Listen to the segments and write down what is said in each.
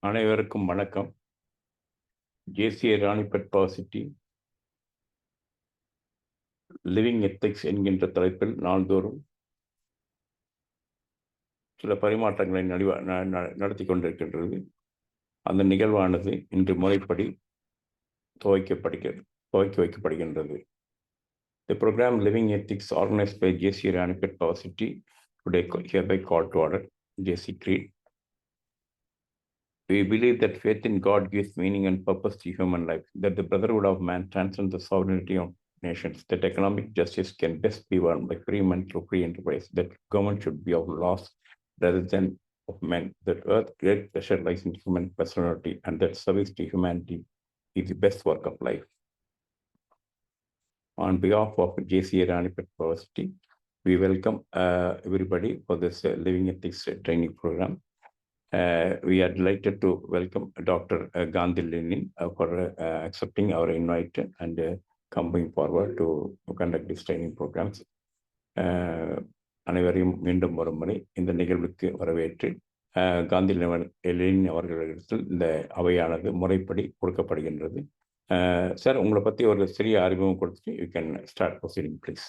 அனைவருக்கும் வணக்கம். ஜேசிய Ranipet power living ethics என்கின்ற தலைப்பில் நாள்தோறும் சில பரிமாற்றங்களை நடத்தி கொண்டிருக்கின்றது. அந்த நிகழ்வானது இன்று முறைப்படி துவக்கி வைக்கப்படுகின்றது. The program Living Ethics organized by JC Ranipet Power City today hereby called to order. JC Creed. We believe that faith in God gives meaning and purpose to human life, that the brotherhood of man transcends the sovereignty of nations, that economic justice can best be won by free men through free enterprise, that government should be of laws rather than of men, that earth's great pleasure lies in human personality, and that service to humanity is the best work of life. On behalf of JCA Ranipet Power City, we welcome everybody for this Living Ethics training program. We are delighted to welcome Dr. Gandhi Lenin for accepting our invite and coming forward to conduct these training programs. அனைவரையும் மீண்டும் ஒரு முறை இந்த நிகழ்வுக்கு வரவேற்று Gandhi Lenin அவர்களிடத்தில் இந்த அவையானது முறைப்படி கொடுக்கப்படுகின்றது. சார், உங்களை பற்றி ஒரு சிறிய அறிமுகம் கொடுத்துட்டு you can start proceeding please.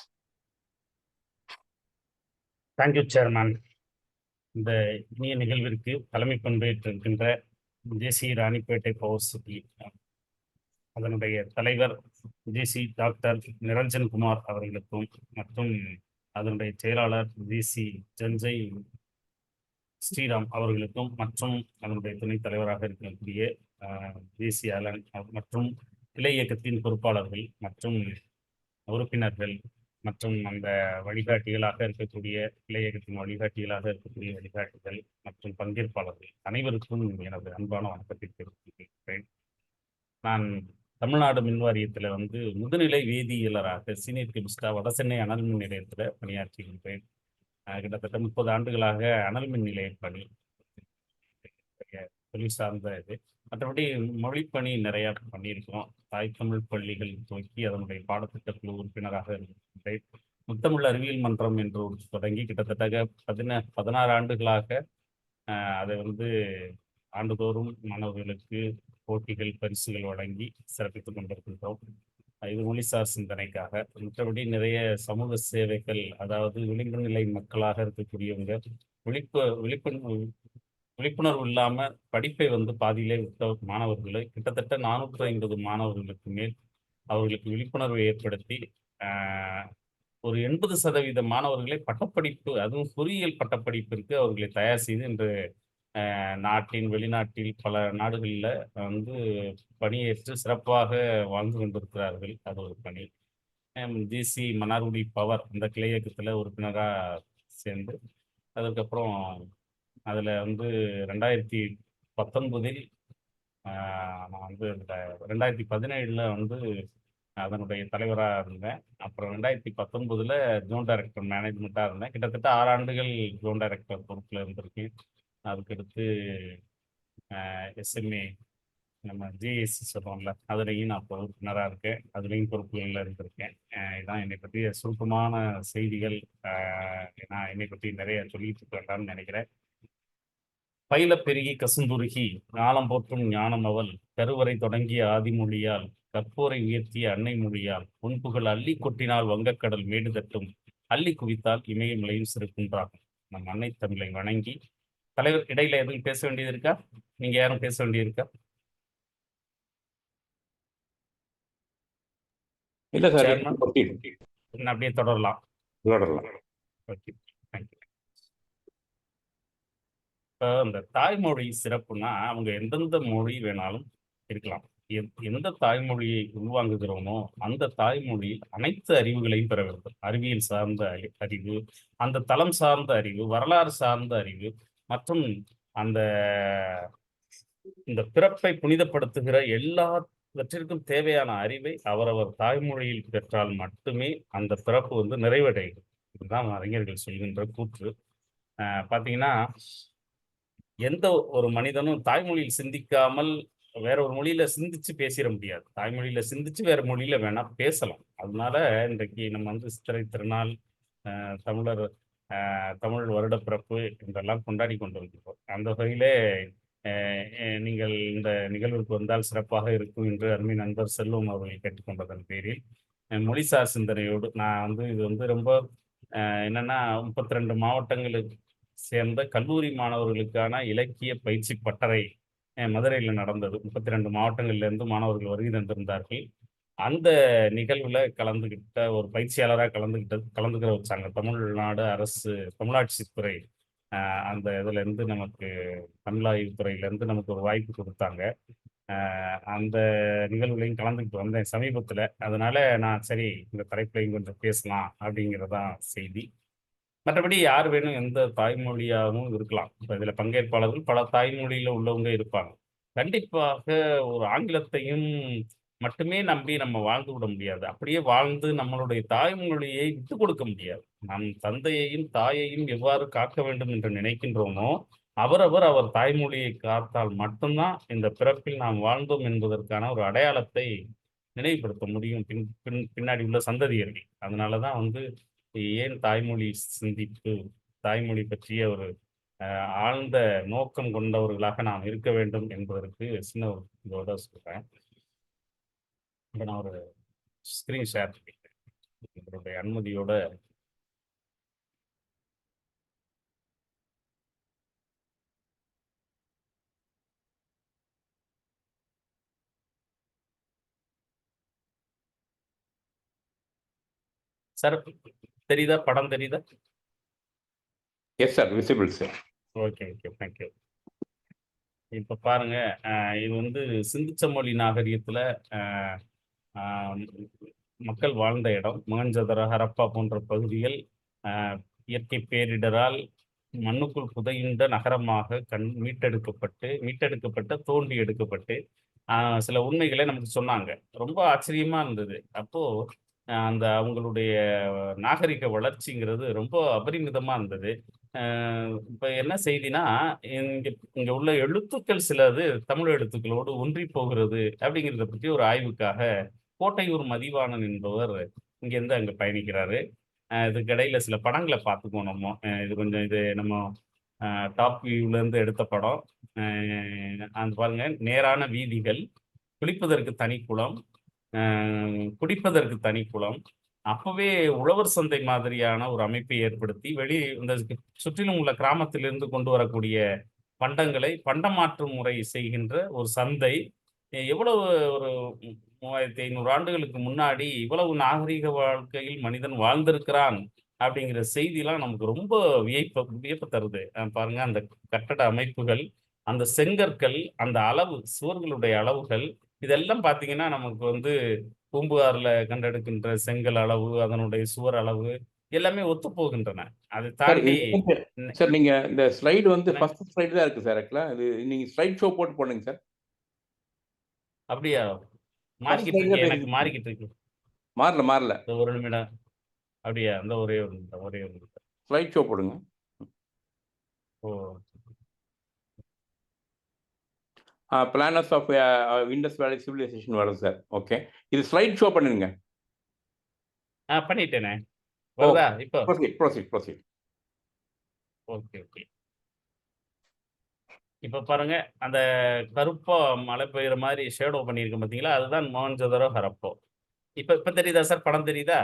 Thank you chairman. இந்த இனிய நிகழ்விற்கு தலைமை பண்பேற்றிருக்கின்ற ஜேசி ராணிப்பேட்டை பவர் சிட்டி அதனுடைய தலைவர் ஜேசி டாக்டர் நிரஞ்சன் குமார் அவர்களுக்கும் மற்றும் அதனுடைய செயலாளர் ஜேசி ஜஞ்சை ஸ்ரீராம் அவர்களுக்கும் மற்றும் அதனுடைய துணைத் தலைவராக இருக்கக்கூடிய ஜேசி அலன் மற்றும் கிளை இயக்கத்தின் பொறுப்பாளர்கள் மற்றும் உறுப்பினர்கள் மற்றும் அந்த வழிகாட்டிகளாக இருக்கக்கூடிய இளையகத்தின் வழிகாட்டிகளாக இருக்கக்கூடிய வழிகாட்டிகள் மற்றும் பங்கேற்பாளர்கள் அனைவருக்கும் எனது அன்பான வணக்கத்தை தெரிவித்துக்கிறேன். நான் தமிழ்நாடு மின்வாரியத்தில் முதுநிலை வேதியியலராக சீனியர் கெமிஸ்டா வடசென்னை அனல் மின் நிலையத்தில் பணியாற்றுகின்றேன். கிட்டத்தட்ட 30 ஆண்டுகளாக அனல் மின் நிலைய பணி தொழில் சார்ந்த இது. மற்றபடி மொழிப்பணி நிறையா பண்ணியிருக்கோம். தாய் தமிழ் பள்ளிகள் துவக்கி அதனுடைய பாடத்திட்ட குழு உறுப்பினராக இருக்கின்றேன். முத்தமிழ் அறிவியல் மன்றம் என்று தொடங்கி கிட்டத்தட்ட 16 ஆண்டுகளாக அதை ஆண்டுதோறும் மாணவர்களுக்கு போட்டிகள் பரிசுகள் வழங்கி சிறப்பித்துக் கொண்டிருக்கின்றோம். இது மொழிசார் சிந்தனைக்காக. மற்றபடி நிறைய சமூக சேவைகள், அதாவது விளிம்பு நிலை மக்களாக இருக்கக்கூடியவங்க விழிப்புணர்வு இல்லாமல் படிப்பை பாதியிலே விட்ட மாணவர்களை கிட்டத்தட்ட 450 மாணவர்களுக்கு மேல் அவர்களுக்கு விழிப்புணர்வை ஏற்படுத்தி ஒரு 80% மாணவர்களை பட்டப்படிப்பு, அதுவும் பொறியியல் பட்டப்படிப்பிற்கு அவர்களை தயார் செய்து இன்று நாட்டின் வெளிநாட்டில் பல நாடுகளில் பணியேற்று சிறப்பாக வாழ்ந்து கொண்டிருக்கிறார்கள். அது ஒரு பணி. ஜிசி மன்னார்குடி பவர் அந்த கிளை இயக்கத்தில் உறுப்பினராக சேர்ந்து அதுக்கப்புறம் அதில் 2019 நான் 2017 அதனுடைய தலைவராக இருந்தேன். அப்புறம் 2019 ஜோன் டைரக்டர் மேனேஜ்மெண்ட்டாக இருந்தேன். கிட்டத்தட்ட 6 ஆண்டுகள் ஜோன் டைரக்டர் பொறுப்பில் இருந்திருக்கேன். அதுக்கடுத்து எஸ்எம்ஏ நம்ம ஜிஎஸ்சி சொல்கிறோம்ல, அதுலேயும் நான் இப்போ உறுப்பினராக இருக்கேன். அதுலேயும் பொறுப்புகளில் இருந்திருக்கேன். இதுதான் என்னை பற்றிய சுருக்கமான செய்திகள். நான் என்னை பற்றி நிறைய சொல்லிட்டு வேண்டாம்னு நினைக்கிறேன். பயில பெருகி கசுந்துருகி ஞானம் போற்றும் ஞானம் அவள் கருவறை தொடங்கிய ஆதிமொழியால் கற்போரை உயர்த்திய அன்னை மொழியால் பொன்புகள் அள்ளி கொட்டினால் வங்கக்கடல் மேடு தட்டும் அள்ளி குவித்தால் இமயமலையும் சிறுக்குன்றாகும். நம் அன்னை தமிழை வணங்கி தலைவர் இடையில எதுவும் பேச வேண்டியது இருக்கா? நீங்க யாரும் பேச வேண்டியது இருக்கா? இல்ல சார், அப்படியே தொடரலாம். Okay, thank you. இப்போ இந்த தாய்மொழி சிறப்புனா அவங்க எந்தெந்த மொழி வேணாலும் இருக்கலாம். எந்த தாய்மொழியை உள்வாங்குகிறோமோ அந்த தாய்மொழியில் அனைத்து அறிவுகளையும் பெற வேண்டும். அறிவியல் சார்ந்த அறிவு, அந்த தளம் சார்ந்த அறிவு, வரலாறு சார்ந்த அறிவு மற்றும் இந்த பிறப்பை புனிதப்படுத்துகிற எல்லாவற்றிற்கும் தேவையான அறிவை அவரவர் தாய்மொழியில் பெற்றால் மட்டுமே அந்த பிறப்பு நிறைவடையும். இதுதான் அறிஞர்கள் சொல்கின்ற கூற்று. பார்த்தீங்கன்னா, எந்த ஒரு மனிதனும் தாய்மொழியில் சிந்திக்காமல் வேற ஒரு மொழியில சிந்திச்சு பேசிட முடியாது. தாய்மொழியில சிந்திச்சு வேற மொழியில வேணா பேசலாம். அதனால இன்றைக்கு நம்ம சித்திரை திருநாள், தமிழர் தமிழ் வருடப்பிறப்பு என்றெல்லாம் கொண்டாடி கொண்டிருக்கிறோம். அந்த வகையிலே நீங்கள் இந்த நிகழ்வுக்கு வந்தால் சிறப்பாக இருக்கும் என்று அருமை நண்பர் செல்வம் அவர்கள் கேட்டுக்கொண்டதன் பேரில் மொழிசார் சிந்தனையோடு நான் வந்து இது வந்து ரொம்ப என்னன்னா 32 மாவட்டங்களுக்கு சேர்ந்த கல்லூரி மாணவர்களுக்கான இலக்கிய பயிற்சி பட்டறை மதுரையில் நடந்தது. 32 மாவட்டங்கள்ல இருந்து மாணவர்கள் வருகை தந்திருந்தார்கள். அந்த நிகழ்வுல கலந்துகிட்ட ஒரு பயிற்சியாளரா கலந்துக்கிற வச்சாங்க. தமிழ்நாடு அரசு தமிழாட்சித்துறை அந்த இதுல இருந்து நமக்கு தமிழாய்வு துறையில இருந்து நமக்கு ஒரு வாய்ப்பு குடுத்தாங்க. அந்த நிகழ்வுலையும் கலந்துக்கிட்டு வந்தேன் சமீபத்துல. அதனால நான் சரி இந்த தலைப்புலயும் கொஞ்சம் பேசலாம் அப்படிங்கிறது தான் செய்தி. மற்றபடி யார் வேணும் எந்த தாய்மொழியாவும் இருக்கலாம். இப்ப இதுல பங்கேற்பாளர்கள் பல தாய்மொழியில உள்ளவங்க இருப்பாங்க. கண்டிப்பாக ஒரு ஆங்கிலத்தையும் மட்டுமே நம்பி நம்ம வாழ்ந்து விட முடியாது. அப்படியே வாழ்ந்து நம்மளுடைய தாய்மொழியை விட்டுக் கொடுக்க முடியாது. நம் தந்தையையும், தாயையும் எவ்வாறு காக்க வேண்டும் என்று நினைக்கின்றோமோ, அவரவர் அவர் தாய்மொழியை காத்தால் மட்டும் தான் இந்த பிறப்பில் நாம் வாழ்ந்தோம் என்பதற்கான ஒரு அடையாளத்தை நினைவுபடுத்த முடியும் பின்னாடி உள்ள சந்ததியர்கள். அதனால தான் வந்து ஏன் தாய்மொழி சிந்திப்பு, தாய்மொழி பற்றிய ஒரு ஆழ்ந்த நோக்கம் கொண்டவர்களாக நாம் இருக்க வேண்டும் என்பதற்கு சின்ன ஒரு இதோட சொல்றேன். இப்ப நான் ஒரு ஸ்கிரீன் ஷேர் பண்ணிக்கிறேன். உங்களுடைய அனுமதியோட சார் தெரியுதா? படம் தெரியுதா? Yes sir, visible sir. Okay, okay. Thank you. இப்ப பாருங்க, இது வந்து சிந்துச்சமொழி நாகரிகத்துல அ ஆ மக்கள் வாழ்ந்த இடம். மொஹஞ்சதாரோ, ஹரப்பா போன்ற பகுதிகள் அ இயற்கை பேரிடரால் மண்ணுக்குள் புதையுண்ட நகரமாக மீட்டெடுக்கப்பட்டு, தோண்டி எடுக்கப்பட்டு, அ சில உண்மைகளை நமக்கு சொன்னாங்க. ரொம்ப ஆச்சரியமா இருந்தது. அப்போ அந்த அவங்களுடைய நாகரிக வளர்ச்சிங்கிறது ரொம்ப அபரிமிதமா இருந்தது. அ இப்ப என்ன செய்தின்னா, இங்க இங்க உள்ள எழுத்துக்கள் சிலது தமிழ் எழுத்துக்களோடு ஒன்றிப் போகிறது அப்படிங்கிறத பத்தி ஒரு ஆய்வுக்காக கோட்டையூர் மதிவாணன் என்பவர் இங்கேருந்து அங்க பயணிக்கிறாரு. இதுக்கிடையில சில படங்கள பார்த்துக்குவோம் நம்ம. இது நம்ம டாப் வியூல இருந்து எடுத்த படம். அ அந்த பாருங்க, நேரான வீதிகள், குளிப்பதற்கு தனி குளம், அ குடிப்பதற்கு தனி குளம். அப்பவே உழவர் சந்தை மாதிரியான ஒரு அமைப்பை ஏற்படுத்தி, இந்த சுற்றிலும் உள்ள கிராமத்திலிருந்து கொண்டு வரக்கூடிய பண்டங்களை பண்டமாற்று முறை செய்கின்ற ஒரு சந்தை. எவ்வளவு ஒரு 3500 ஆண்டுகளுக்கு முன்னாடி இவ்வளவு நாகரீக வாழ்க்கையில் மனிதன் வாழ்ந்திருக்கிறான் அப்படிங்கிற செய்திலாம் நமக்கு ரொம்ப வியப்ப தருது. பாருங்க, அந்த கட்டட அமைப்புகள், அந்த செங்கற்கள், அந்த அளவு சுவர்களுடைய அளவுகள், இதெல்லாம் பார்த்தீங்கன்னா, நமக்கு வந்து பூம்புகார்ல கண்டெடுக்கின்ற செங்கல் அளவு, அதனுடைய சுவர் அளவு எல்லாமே ஒத்துப்போகின்றன. அதை சார் தாண்டி சார், நீங்க இந்த ஸ்லைடு வந்து என்ன ஃபர்ஸ்ட் ஸ்லைடு தான் இருக்கு சார். ஆக்சுவலா இது நீங்க ஸ்லைட் ஷோ போட்டு போடுங்க சார். அப்படியா? ஃபர்ஸ்ட் மாறிக்கிட்டு ஸ்லைடு இருக்கு. தான் எனக்கு பேசிட்டு மாறிக்கிட்டு இருக்கு. மாறல. இந்த ஒரு நிமிடம். அப்படியா? இந்த ஒரே ஒரு நிமிடம், ஒரே ஒரு நிமிடம். ஸ்லைட் ஷோ போடுங்க. ஓ! Planners of Indus valley civilisation வரும் சார். ஓகே. இது ஸ்லைட் ஷோ பண்ணுங்க. பண்ணிட்டேனே. ஓ, வருதா இப்போ? ப்ரோசீட். Okay, okay. இப்ப பாருங்க, அந்த கருப்பா மழை பெய்யுற மாரி ஷேடோ பண்ணியிருக்கேன் பார்த்தீங்களா? அதுதான் மொஹஞ்சதாரோ, ஹரப்போ. இப்ப இப்ப தெரியுதா சார்? படம் தெரியுதா?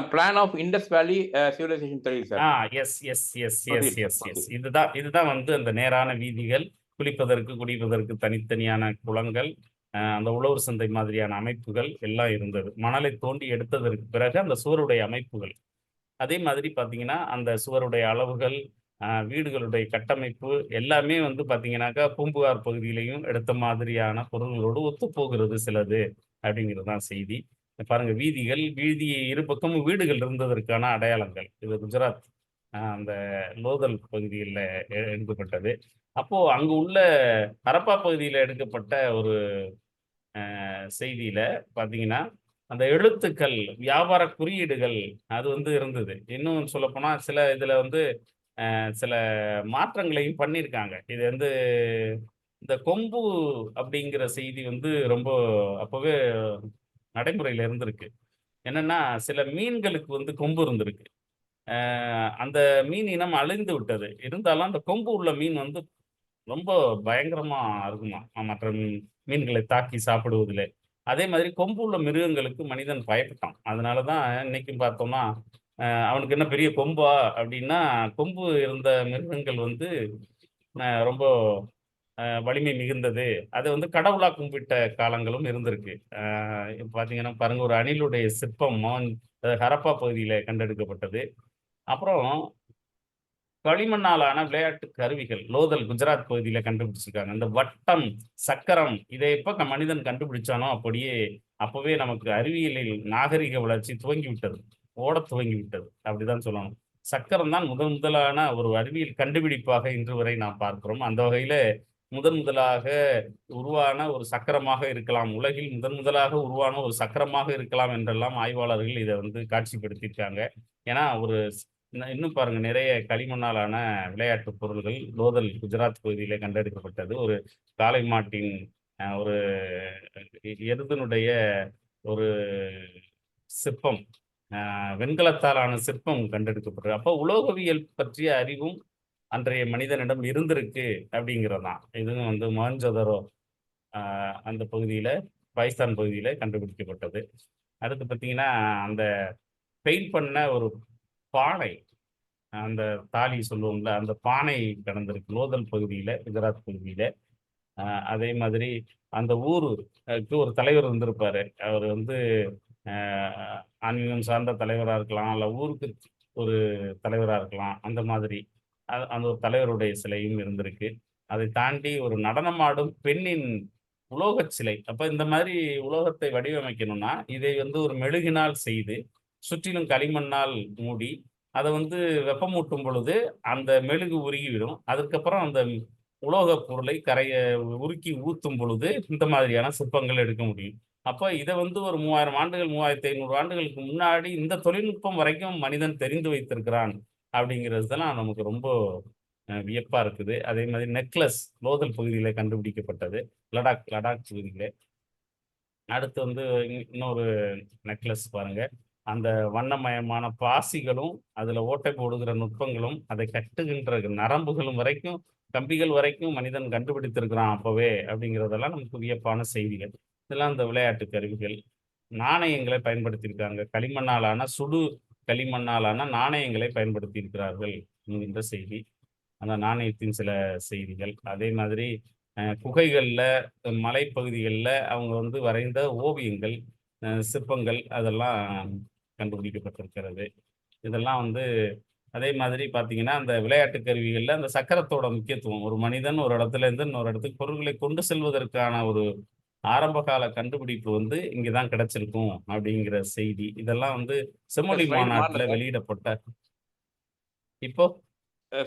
Plan of Indus valley civilization தெரியுது sir. Yes, yes, yes, yes, proceed sir, yes, yes. Proceed. இதுதான் வந்து அந்த நேரான வீதிகள், குளிப்பதற்கு, குடிப்பதற்கு தனித்தனியான குளங்கள், அந்த உழவர் சந்தை மாதிரியான அமைப்புகள் எல்லாம் இருந்தது. மணலை தோண்டி எடுத்ததற்கு பிறகு அந்த சுவருடைய அமைப்புகள். அதே மாதிரி பார்த்தீங்கன்னா, அந்த சுவருடைய அளவுகள், வீடுகளுடைய கட்டமைப்பு எல்லாமே வந்து பார்த்தீங்கன்னாக்கா, பூம்புகார் பகுதியிலயும் எடுத்த மாதிரியான பொருள்களோடு ஒத்துப்போகிறது சிலது, அப்படிங்கிறது தான் செய்தி. பாருங்க, வீதி இரு பக்கமும் வீடுகள் இருந்ததற்கான அடையாளங்கள். இது குஜராத் அந்த லோதல் பகுதியில எடுக்கப்பட்டது. அப்போ அங்கு உள்ள ஹரப்பா பகுதியில எடுக்கப்பட்ட ஒரு செய்தியில பார்த்தீங்கன்னா, அந்த எழுத்துக்கள், வியாபார குறியீடுகள் அது வந்து இருந்தது. இன்னும் சொல்லப்போனா சில இதுல வந்து சில மாற்றங்களையும் பண்ணியிருக்காங்க. இது வந்து இந்த கொம்பு அப்படிங்கிற செய்தி வந்து ரொம்ப அப்பவே நடைமுறையில இருந்திருக்கு. என்னன்னா, சில மீன்களுக்கு வந்து கொம்பு இருந்திருக்கு. அந்த மீன் இனம் அழிந்து விட்டது. இருந்தாலும் அந்த கொம்பு உள்ள மீன் வந்து ரொம்ப பயங்கரமா இருக்குமா மற்ற மீன்களை தாக்கி சாப்பிடுவதில். அதே மாதிரி கொம்பு உள்ள மிருகங்களுக்கு மனிதன் பயப்பட்டான். அதனால தான் இன்னைக்கும் பார்த்தோம்னா அவனுக்கு என்ன பெரிய கொம்பா அப்படின்னா, கொம்பு இருந்த மிருகங்கள் வந்து ரொம்ப வலிமை மிகுந்தது. அத வந்து கடவுளா கும்பிட்ட காலங்களும் இருந்திருக்கு. பார்த்தீங்கன்னா பாருங்க, ஒரு அணிலுடைய சிற்பம் ஹரப்பா பகுதியில கண்டெடுக்கப்பட்டது. அப்புறம் களிமண்ணாலான விளையாட்டு கருவிகள் லோதல் குஜராத் பகுதியில கண்டுபிடிச்சிருக்காங்க. இந்த வட்டம், சக்கரம் இதை எப்ப மனிதன் கண்டுபிடிச்சானோ அப்படியே அப்பவே நமக்கு அறிவியலில் நாகரிக வளர்ச்சி துவங்கி விட்டது. ஓடத் துவங்கி விட்டது. அப்படிதான் சொல்லணும். சக்கரம் தான் முதன் முதலான ஒரு அறிவியல் கண்டுபிடிப்பாக இன்று வரை நாம் பார்க்கிறோம். அந்த வகையில முதன் முதலாக உருவான ஒரு சக்கரமாக இருக்கலாம். உலகில் முதன் முதலாக உருவான ஒரு சக்கரமாக இருக்கலாம் என்றெல்லாம் ஆய்வாளர்கள் இத வந்து காட்சிப்படுத்தியிருக்காங்க. ஏன்னா ஒரு இன்னும் பாருங்க, நிறைய களிமண்ணாலான விளையாட்டு பொருள்கள் லோதல் குஜராத் பகுதியிலே கண்டெடுக்கப்பட்டது. ஒரு காளை மாட்டின் ஒரு எருதனுடைய ஒரு சிற்பம், வெண்கலத்தாலான சிற்பம் கண்டெடுக்கப்பட்டது. அப்போ உலோகவியல் பற்றிய அறிவும் அன்றைய மனிதனிடம் இருந்திருக்கு அப்படிங்கிறது தான். இதுவும் வந்து மொஹஞ்சதாரோ அந்த பகுதியில, பாகிஸ்தான் பகுதியில கண்டுபிடிக்கப்பட்டது. அடுத்து பார்த்தீங்கன்னா, அந்த பெயிண்ட் பண்ண ஒரு பானை, அந்த தாலி சொல்லுவோம்ல, அந்த பானை கடந்திருக்கு லோதல் பகுதியில, குஜராத் பகுதியில. அ அதே மாதிரி அந்த ஊரு க்கு ஒரு தலைவர் இருந்திருப்பாரு. அவரு வந்து அ ஆன்மீகம் சார்ந்த தலைவரா இருக்கலாம், இல்ல ஊருக்கு ஒரு தலைவரா இருக்கலாம். அந்த மாதிரி. அந்த ஒரு தலைவருடைய சிலையும் இருந்திருக்கு. அதை தாண்டி ஒரு நடனமாடும் பெண்ணின் உலோகச் சிலை. அப்ப இந்த மாதிரி உலோகத்தை வடிவமைக்கணும்னா, இதை வந்து ஒரு மெழுகினால் செய்து, சுற்றிலும் களிமண்ணால் மூடி, அத வந்து வெப்பமூட்டும் பொழுது, அந்த மெழுகு உருகிவிடும். அதுக்கப்புறம் அந்த உலோகப் பொருளை உருக்கி ஊத்தும் பொழுது, இந்த மாதிரியான சிற்பங்கள் எடுக்க முடியும். அப்ப இத வந்து ஒரு 3000 ஆண்டுகள், 3500 ஆண்டுகளுக்கு முன்னாடி இந்த தொழில்நுட்பம் வரைக்கும் மனிதன் தெரிந்து வைத்திருக்கிறான். அப்படிங்கிறதெல்லாம் நமக்கு ரொம்ப வியப்பா இருக்குது. அதே மாதிரி நெக்லஸ் லோதல் பகுதியில கண்டுபிடிக்கப்பட்டது. லடாக் லடாக் பகுதியில. அடுத்து வந்து இன்னொரு நெக்லஸ் பாருங்க. அந்த வண்ணமயமான பாசிகளும், அதுல ஓட்டை போடுகிற நுட்பங்களும், அதை கட்டுகின்ற நரம்புகளும் வரைக்கும், கம்பிகள் வரைக்கும் மனிதன் கண்டுபிடித்திருக்கிறான் அப்பவே, அப்படிங்கிறதெல்லாம் நமக்கு வியப்பான செய்திகள். இதெல்லாம் இந்த விளையாட்டு கருவிகள். நாணயங்களை பயன்படுத்தியிருக்காங்க. களிமண்ணாலான களிமண்ணாலான நாணயங்களை பயன்படுத்தியிருக்கிறார்கள் என்கின்ற செய்தி. அந்த நாணயத்தின் சில செய்திகள். அதே மாதிரி குகைகள்ல, மலைப்பகுதிகள்ல அவங்க வந்து வரைந்த ஓவியங்கள், சிற்பங்கள் அதெல்லாம் கண்டுபிடிக்கப்பட்டிருக்கிறது. இதெல்லாம் வந்து அதே மாதிரி பார்த்தீங்கன்னா, அந்த விளையாட்டு கருவிகள்ல அந்த சக்கரத்தோட முக்கியத்துவம். ஒரு மனிதன் ஒரு இடத்துல இருந்து இன்னொரு இடத்துக்கு பொருட்களை கொண்டு செல்வதற்கான ஒரு ஆரம்பகால கண்டுபிடிப்பு வந்து இங்க தான் கிடைச்சிருக்கும் அப்படிங்கிற செய்தி. இதெல்லாம் வந்து செம்மொழி ஸ்லைடு மாறல மாநாட்டுல சார். வெளியிடப்பட்ட இப்போ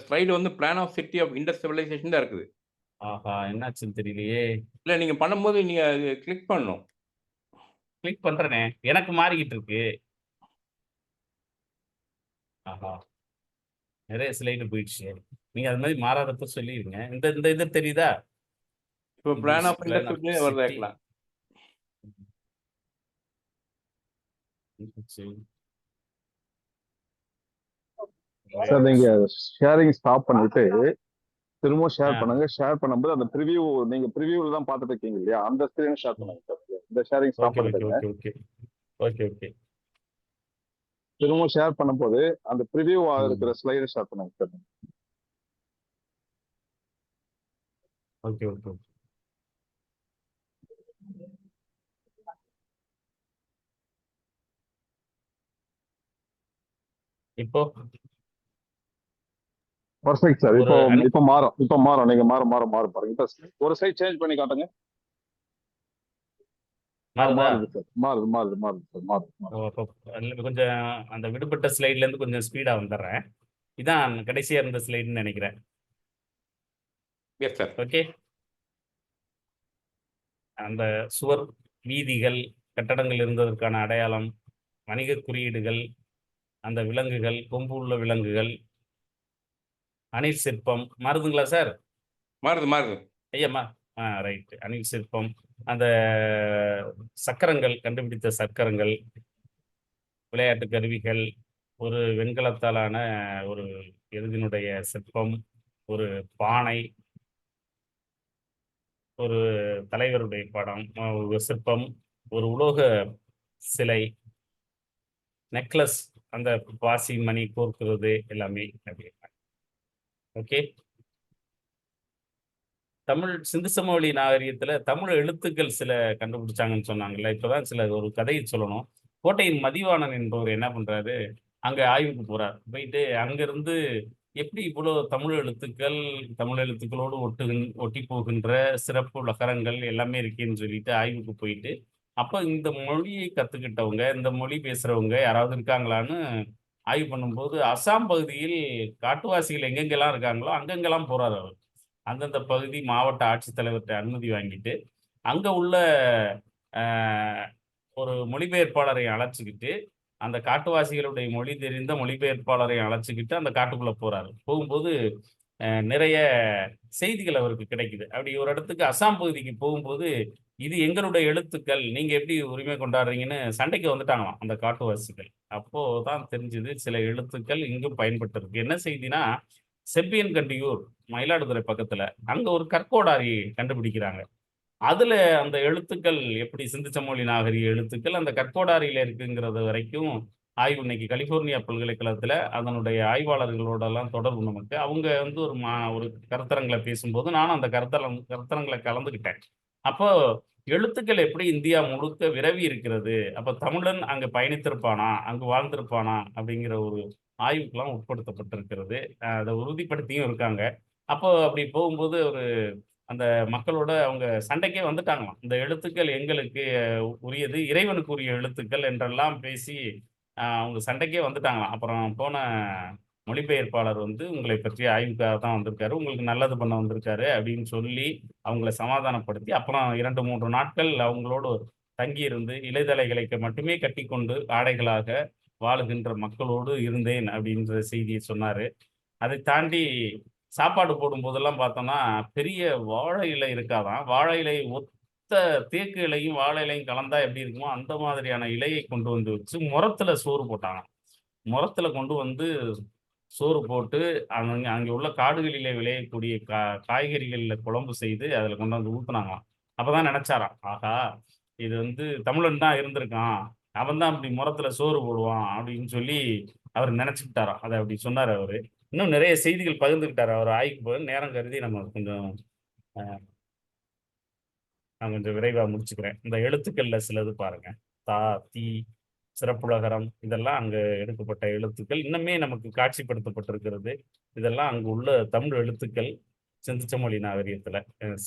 ஸ்லைடு வந்து plan of city of Indus civilization தான் இருக்குது. ஆஹா! என்னாச்சுன்னு தெரியலையே! இல்ல நீங்க பண்ணும்போது நீங்க அது கிளிக் பண்ணணும். கிளிக் பண்றேனே! எனக்கு மாறிக்கிட்டு இருக்கு. ஆஹா! நிறைய ஸ்லைடு போயிடுச்சு. நீங்க அது மாரி மாறாதப்ப சொல்லிருங்க. இந்த இந்த இது தெரியுதா? இப்போ plan English of plan Indus of வருதா சிட்டி. இருக்கலாம். சார் நீங்க ஷேரிங் ஸ்டாப் பண்ணிட்டு திரும்ப ஆ. ஷேர் பண்ணுங்க. ஷேர் பண்ணும்போது அந்த ப்ரிவியூ நீங்க ப்ரிவியூல தான் பார்த்துட்டு இருக்கீங்க இல்லையா, அந்த ஸ்கிரீன் ஷேர் பண்ணுங்க சார். இந்த ஷேரிங் ஸ்டாப் ஓகே, ஓகே, பண்ணிடுங்க. Okay, okay. Okay, okay. திரும்ப ஷேர் பண்ணும்போது அந்த ப்ரிவியூ ம். இருக்கிற ஸ்லைடு ஷேர் பண்ணுங்க சார். Okay, okay. இப்போ பர்ஃபெக்ட் சார். ஒரு இப்போ மாறும். நீங்க மாறும் பாருங்க. இப்போ ஒரு சைட் சேஞ்ச் பண்ணி காட்டுங்க. மாறுதா? மாறுது சார். மாறுது சார். மாறுது. ஓ! அப்போ கொஞ்சம் அந்த விடுபட்ட ஸ்லைட்லேருந்து கொஞ்சம் ஸ்பீடா வந்துர்றேன். இதான் கடைசியா இருந்த ஸ்லைடுன்னு நெனைக்கிறேன். Yes sir. ஓகே. அந்த சுவர், வீதிகள், கட்டடங்கள் இருந்ததற்கான அடையாளம், வணிகக் குறியீடுகள், அந்த விலங்குகள், கொம்பு உள்ள விலங்குகள், அணில் சிற்பம். மாறுதுங்களா சார்? மாறுது. ஐயம்மா ரைட். அணில் சிற்பம், அந்த சக்கரங்கள், கண்டுபிடித்த சக்கரங்கள், விளையாட்டு கருவிகள், ஒரு வெண்கலத்தாலான ஒரு எருதினுடைய சிற்பம், ஒரு பானை, ஒரு தலைவருடைய படம், ஒரு சிற்பம், ஒரு உலோக சிலை, நெக்லஸ், அந்த பாசி மணி கோர்க்கிறது எல்லாமே அப்படி. ஓகே. தமிழ் சிந்து சமவெளி நாகரிகத்துல தமிழ் எழுத்துக்கள் சில கண்டுபிடிச்சாங்கன்னு சொன்னாங்கல்ல. இப்பதான் சில ஒரு கதையை சொல்லணும். கோட்டையின் மதிவாணன் என்பவர் என்ன பண்றாரு, அங்க ஆய்வுக்கு போறார். போயிட்டு அங்கிருந்து எப்படி இவ்வளோ தமிழ் எழுத்துக்களோடு ஒட்டி போகின்ற சிறப்பு லகரங்கள் எல்லாமே இருக்கேன்னு சொல்லிட்டு ஆய்வுக்கு போயிட்டு, அப்ப இந்த மொழியை கத்துக்கிட்டவங்க, இந்த மொழி பேசுறவங்க யாராவது இருக்காங்களான்னு ஆய்வு பண்ணும்போது, அஸ்ஸாம் பகுதியில் காட்டுவாசிகள் எங்கெங்கெல்லாம் இருக்காங்களோ, அங்கங்கெல்லாம் போறாரு அவரு. அந்தந்த பகுதி மாவட்ட ஆட்சித்தலைவர்ட்ட அனுமதி வாங்கிட்டு, அங்க உள்ள அ ஒரு மொழிபெயர்ப்பாளரை அழைச்சுக்கிட்டு, அந்த காட்டுவாசிகளுடைய மொழி தெரிந்த மொழிபெயர்ப்பாளரை அழைச்சுக்கிட்டு அந்த காட்டுக்குள்ள போறாரு. போகும்போது நிறைய செய்திகள் அவருக்கு கிடைக்குது. அப்படி ஒரு இடத்துக்கு அஸ்ஸாம் பகுதிக்கு போகும்போது, "இது எங்களுடைய எழுத்துக்கள். நீங்க எப்படி உரிமை கொண்டாடுறீங்கன்னு" சண்டைக்கு வந்துட்டாங்களாம் அந்த காட்டுவாசிகள். அப்போ தான் தெரிஞ்சது சில எழுத்துக்கள் இங்கும் பயன்பட்டிருக்கு. என்ன செய்தின்னா, செம்பியன்கண்டியூர், மயிலாடுதுறை பக்கத்துல. அங்க ஒரு கற்கோடாரி கண்டுபிடிக்கிறாங்க. அதுல அந்த எழுத்துக்கள் எப்படி சிந்து சமவெளி நாகரிக எழுத்துக்கள் அந்த கற்கோடாரியில இருக்குங்கிறது வரைக்கும் ஆய்வு இன்னைக்கு கலிபோர்னியா பல்கலைக்கழகத்துல அதனுடைய ஆய்வாளர்களோடலாம் தொடர்பு நமக்கு. அவங்க வந்து ஒரு கருத்தரங்குல பேசும்போது நானும் அந்த கருத்தரங்குல கலந்துக்கிட்டேன். அப்போ எழுத்துக்கள் எப்படி இந்தியா முழுக்க விரவி இருக்கிறது. அப்ப தமிழன் அங்க பயணித்திருப்பானா? அங்கு வாழ்ந்திருப்பானா? அப்படிங்கிற ஒரு ஆய்வுக்கெல்லாம் உட்படுத்தப்பட்டிருக்கிறது. அத உறுதிப்படுத்தியும் இருக்காங்க. அப்போ அப்படி போகும்போது அந்த மக்களோட அவங்க சண்டைக்கே வந்துட்டாங்களாம். இந்த எழுத்துக்கள் எங்களுக்கு உரியது, இறைவனுக்கு உரிய எழுத்துக்கள் என்றெல்லாம் பேசி, அவங்க சண்டைக்கே வந்துட்டாங்களாம். அப்புறம் போன மொழிபெயர்ப்பாளர் வந்து, "உங்களை பற்றி ஆய்வுக்காக தான் வந்திருக்காரு. உங்களுக்கு நல்லது பண்ண வந்திருக்காரு" அப்படின்னு சொல்லி, அவங்கள சமாதானப்படுத்தி, அப்புறம் 2, 3 நாட்கள் அவங்களோடு தங்கியிருந்து, இலைதழைகளை மட்டுமே கட்டிக்கொண்டு ஆடைகளாக வாழுகின்ற மக்களோடு இருந்தேன் அப்படின்ற செய்திய சொன்னாரு. அதை தாண்டி சாப்பாடு போடும்போதெல்லாம் பார்த்தோம்னா, பெரிய வாழை இலை இருக்காதாம். வாழை இலை ஒத்த தேக்கு இலையும், வாழை இலையும் கலந்தா எப்படி இருக்குமோ, அந்த மாதிரியான இலையை கொண்டு வந்து வச்சு, முறத்துல சோறு போட்டாங்களாம். முறத்துல கொண்டு வந்து சோறு போட்டு, அங்கே உள்ள காடுகளிலே விளையக்கூடிய காய்கறிகள்ல குழம்பு செய்து, அதில கொண்டு வந்து ஊத்துனாங்களாம். அப்பதான் நெனச்சாராம், "ஆஹா! இது வந்து தமிழன் தான் இருந்திருக்கான். அவன் தான் இப்படி முறத்துல சோறு போடுவான்." அப்படின்னு சொல்லி அவர் நெனச்சுக்கிட்டாராம். அத அப்படி சொன்னாரு அவரு. இன்னும் நிறைய செய்திகள் பகிர்ந்துக்கிட்டாரு. அவர் ஆய்வுக்கு போய் நேரம் கருதி நம்ம கொஞ்சம் அ நான் கொஞ்சம் விரைவா முடிச்சுக்கிறேன். இந்த எழுத்துக்கள்ல சிலது பாருங்க. தா, தி, சிறப்புலகரம் இதெல்லாம் அங்க எடுக்கப்பட்ட எழுத்துக்கள். இன்னுமே நமக்கு காட்சிப்படுத்தப்பட்டிருக்கிறது. இதெல்லாம் அங்கு உள்ள தமிழ் எழுத்துக்கள். சிந்துச்சமொழி நாகரிகத்துல.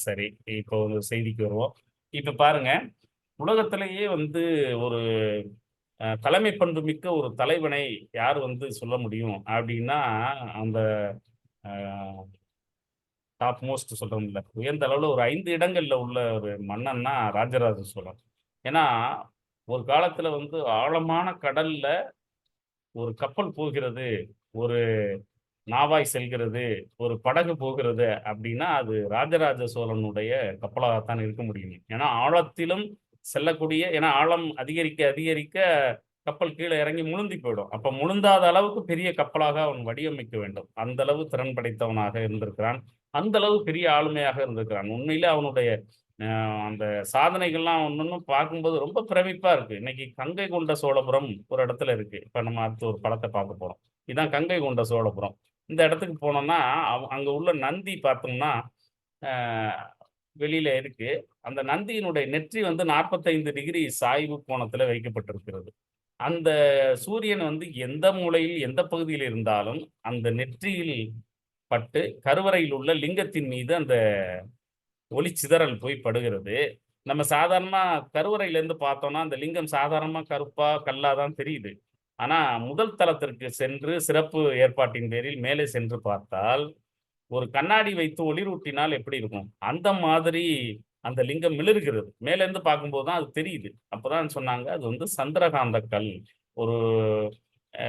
சரி. இப்போ ஒரு செய்திக்கு வருவோம். இப்ப பாருங்க, உலகத்திலேயே வந்து ஒரு தலைமை பண்பு மிக்க ஒரு தலைவனை யார் வந்து சொல்ல முடியும்? அப்படின்னா, அந்த அ டாப் மோஸ்ட் சொல்றோம்ல. உயர்ந்த அளவுல ஒரு 5 இடங்கள்ல உள்ள ஒரு மன்னன்னா ராஜராஜ சோழன். ஏன்னா, ஒரு காலத்துல வந்து ஆழமான கடல்ல ஒரு கப்பல் போகிறது, ஒரு நாவாய் செல்கிறது, ஒரு படகு போகிறது அப்படின்னா, அது ராஜராஜ சோழனுடைய கப்பலாகத்தான் இருக்க முடியும். ஏன்னா, ஆழத்திலும் செல்லக்கூடிய ஏன்னா ஆழம் அதிகரிக்க, அதிகரிக்க கப்பல் கீழ இறங்கி முழுந்தி போயிடும். அப்ப முழுந்தாத அளவுக்கு பெரிய கப்பலாக அவன் வடிவமைக்க வேண்டும். அந்த அளவு திறன் படைத்தவனாக இருந்திருக்கிறான். அந்த அளவு பெரிய ஆளுமையாக இருந்திருக்கிறான். உண்மையிலே அவனுடைய அ அந்த சாதனைகள்லாம் ஒண்ணொண்ணும் பார்க்கும்போது ரொம்ப பிரமிப்பா இருக்கு. இன்னைக்கு கங்கை கொண்ட சோழபுரம் ஒரு இடத்துல இருக்கு. இப்ப நம்ம அடுத்து ஒரு படத்த பார்க்க போறோம். இதான் கங்கை கொண்ட சோழபுரம். இந்த இடத்துக்கு போனோம்னா, அங்க உள்ள நந்தி பார்த்தோம்னா, அ வெளியில இருக்கு. அந்த நந்தியினுடைய நெற்றி வந்து 45 டிகிரி சாய்வு கோணத்தில வைக்கப்பட்டிருக்கிறது. அந்த சூரியன் வந்து எந்த மூலையில், எந்த பகுதியில் இருந்தாலும், அந்த நெற்றியில் பட்டு கருவறையில் உள்ள லிங்கத்தின் மீது அந்த ஒளிச்சிதறல் போய் படுகிறது. நம்ம சாதாரணமா கருவறையிலேருந்து பார்த்தோம்னா, அந்த லிங்கம் சாதாரணமா கருப்பா, கல்லா தான் தெரியுது. ஆனா, முதல் தளத்திற்கு சென்று சிறப்பு ஏற்பாட்டின் பேரில் மேலே சென்று பார்த்தால், ஒரு கண்ணாடி வைத்து ஒளிரூட்டினால் எப்படி இருக்கும்? அந்த மாதிரி அந்த லிங்கம் மிளிர்கிறது. மேலேருந்து பார்க்கும்போது தான் அது தெரியுது. அப்பதான் சொன்னாங்க, அது வந்து சந்திரகாந்த கல். ஒரு அ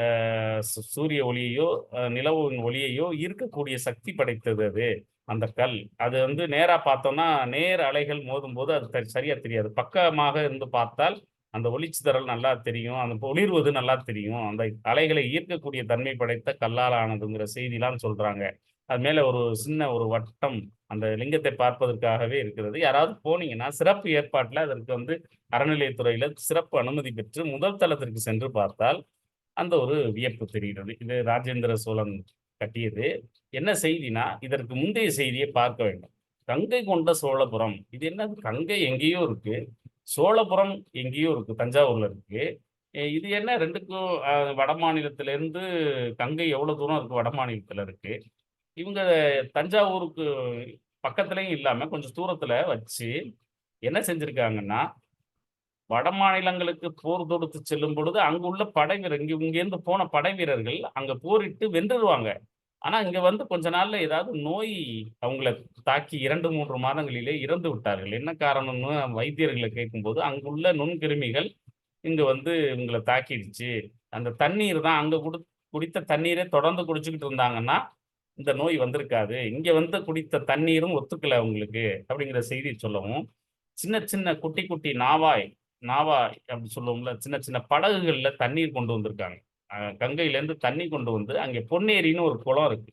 சூரிய ஒளியையோ, நிலவின் ஒளியையோ ஈர்க்கக்கூடிய சக்தி படைத்தது அது, அந்த கல். அது வந்து நேரா பார்த்தோம்னா, நேர் அலைகள் மோதும்போது அது சரியா தெரியாது. பக்கமாக இருந்து பார்த்தால், அந்த ஒளிச்சிதறல் நல்லா தெரியும். அந்த ஒளிர்வது நல்லா தெரியும். அந்த அலைகளை ஈர்க்கக்கூடிய தன்மை படைத்த கல்லால் ஆனதுங்கிற செய்திலாம் சொல்றாங்க. அது மேல ஒரு சின்ன ஒரு வட்டம் அந்த லிங்கத்தை பார்ப்பதற்காகவே இருக்கிறது. யாராவது போனீங்கன்னா, சிறப்பு ஏற்பாட்டுல அதற்கு வந்து அறநிலையத்துறையில சிறப்பு அனுமதி பெற்று முதல் தளத்திற்கு சென்று பார்த்தால், அந்த ஒரு வியப்பு தெரிகிறது. இது ராஜேந்திர சோழன் கட்டியது. என்ன செய்தினா, இதற்கு முந்தைய செய்தியை பார்க்க வேண்டும். கங்கை கொண்ட சோழபுரம். இது என்னது கங்கை எங்கேயோ இருக்கு. சோழபுரம் எங்கேயோ இருக்கு. தஞ்சாவூர்ல இருக்கு. இது என்ன 2க்கும் வடமாநிலத்திலிருந்து கங்கை எவ்வளோ தூரம் இருக்கு வடமாநிலத்தில இருக்கு. இவங்க தஞ்சாவூருக்கு பக்கத்துலயும் இல்லாம கொஞ்சம் தூரத்துல வச்சு என்ன செஞ்சிருக்காங்கன்னா, வடமாநிலங்களுக்கு போர் தொடுத்து செல்லும் பொழுது அங்குள்ள படை வீரர் இங்கேருந்து போன படை வீரர்கள் அங்க போரிட்டு வென்றுருவாங்க. ஆனா, இங்க வந்து கொஞ்ச நாள்ல ஏதாவது நோய் அவங்கள தாக்கி 2, 3 மாதங்களிலே இறந்து விட்டார்கள். என்ன காரணம்னு வைத்தியர்கள கேட்கும்போது, அங்குள்ள நுண்கிருமிகள் இங்க வந்து இவங்கள தாக்கிடுச்சு. அந்த தண்ணீர் தான் அங்க குடித்த தண்ணீரே தொடர்ந்து குடிச்சுக்கிட்டு இருந்தாங்கன்னா, இந்த நோய் வந்திருக்காது. இங்க வந்து குடித்த தண்ணீரும் ஒத்துக்கல அவங்களுக்கு அப்படிங்கிற செய்தி சொல்லவும், சின்ன சின்ன குட்டி குட்டி நாவாய் அப்படி சொல்லுவோம்ல, சின்ன சின்ன படகுகள்ல தண்ணீர் கொண்டு வந்திருக்காங்க. கங்கையிலேருந்து தண்ணி கொண்டு வந்து அங்கே பொன்னேரின்னு ஒரு குளம் இருக்கு.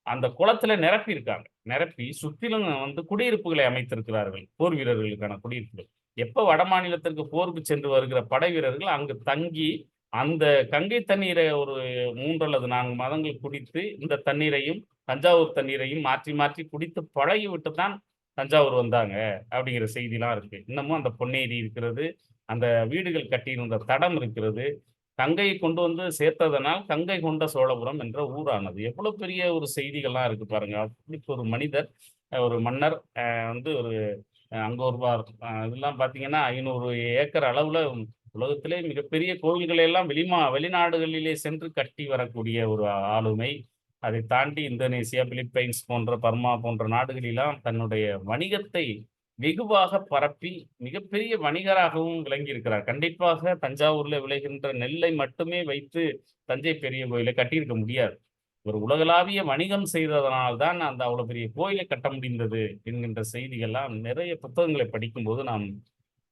அந்த குளத்தில நிரப்பியிருக்காங்க. நிரப்பி சுற்றிலும் வந்து குடியிருப்புகளை அமைத்திருக்கிறார்கள். போர் வீரர்களுக்கான குடியிருப்புகள். எப்ப வடமாநிலத்திற்கு போருக்கு சென்று வருகிற படை வீரர்கள் அங்கு தங்கி, அந்த கங்கை தண்ணீரை ஒரு 3 அல்லது 4 மாதங்கள் குடித்து, இந்த தண்ணீரையும், தஞ்சாவூர் தண்ணீரையும் மாற்றி மாற்றி குடித்து பழகிவிட்டு தான் தஞ்சாவூர் வந்தாங்க. அப்படிங்கிற செய்திலாம் இருக்கு. இன்னமும் அந்த பொன்னேரி இருக்கிறது. அந்த வீடுகள் கட்டியிருந்த தடம் இருக்கிறது. கங்கையை கொண்டு வந்து சேர்த்ததனால் கங்கை கொண்ட சோழபுரம் என்ற ஊரானது. எவ்வளவு பெரிய ஒரு செய்திகள்லாம் இருக்கு பாருங்க. அப்படி ஒரு மனிதர், ஒரு மன்னர் வந்து ஒரு அங்க வருவார். இதெல்லாம் பார்த்தீங்கன்னா 500 ஏக்கர் அளவுல உலகத்திலே மிகப்பெரிய கோவில்களை எல்லாம் வெளிநாடுகளிலே சென்று கட்டி வரக்கூடிய ஒரு ஆளுமை. அதை தாண்டி இந்தோனேசியா, பிலிப்பைன்ஸ் போன்ற பர்மா போன்ற நாடுகளெல்லாம் தன்னுடைய வணிகத்தை வெகுவாக பரப்பி மிகப்பெரிய வணிகராகவும் விளங்கியிருக்கிறார். கண்டிப்பாக தஞ்சாவூர்ல விளைகின்ற நெல்லை மட்டுமே வைத்து தஞ்சை பெரிய கோயிலை கட்டியிருக்க முடியாது. ஒரு உலகளாவிய வணிகம் செய்ததனால் தான் அந்த அவ்வளவு பெரிய கோயிலை கட்ட முடிந்தது என்கின்ற செய்திகள்லாம் நிறைய புத்தகங்களை படிக்கும்போது நாம்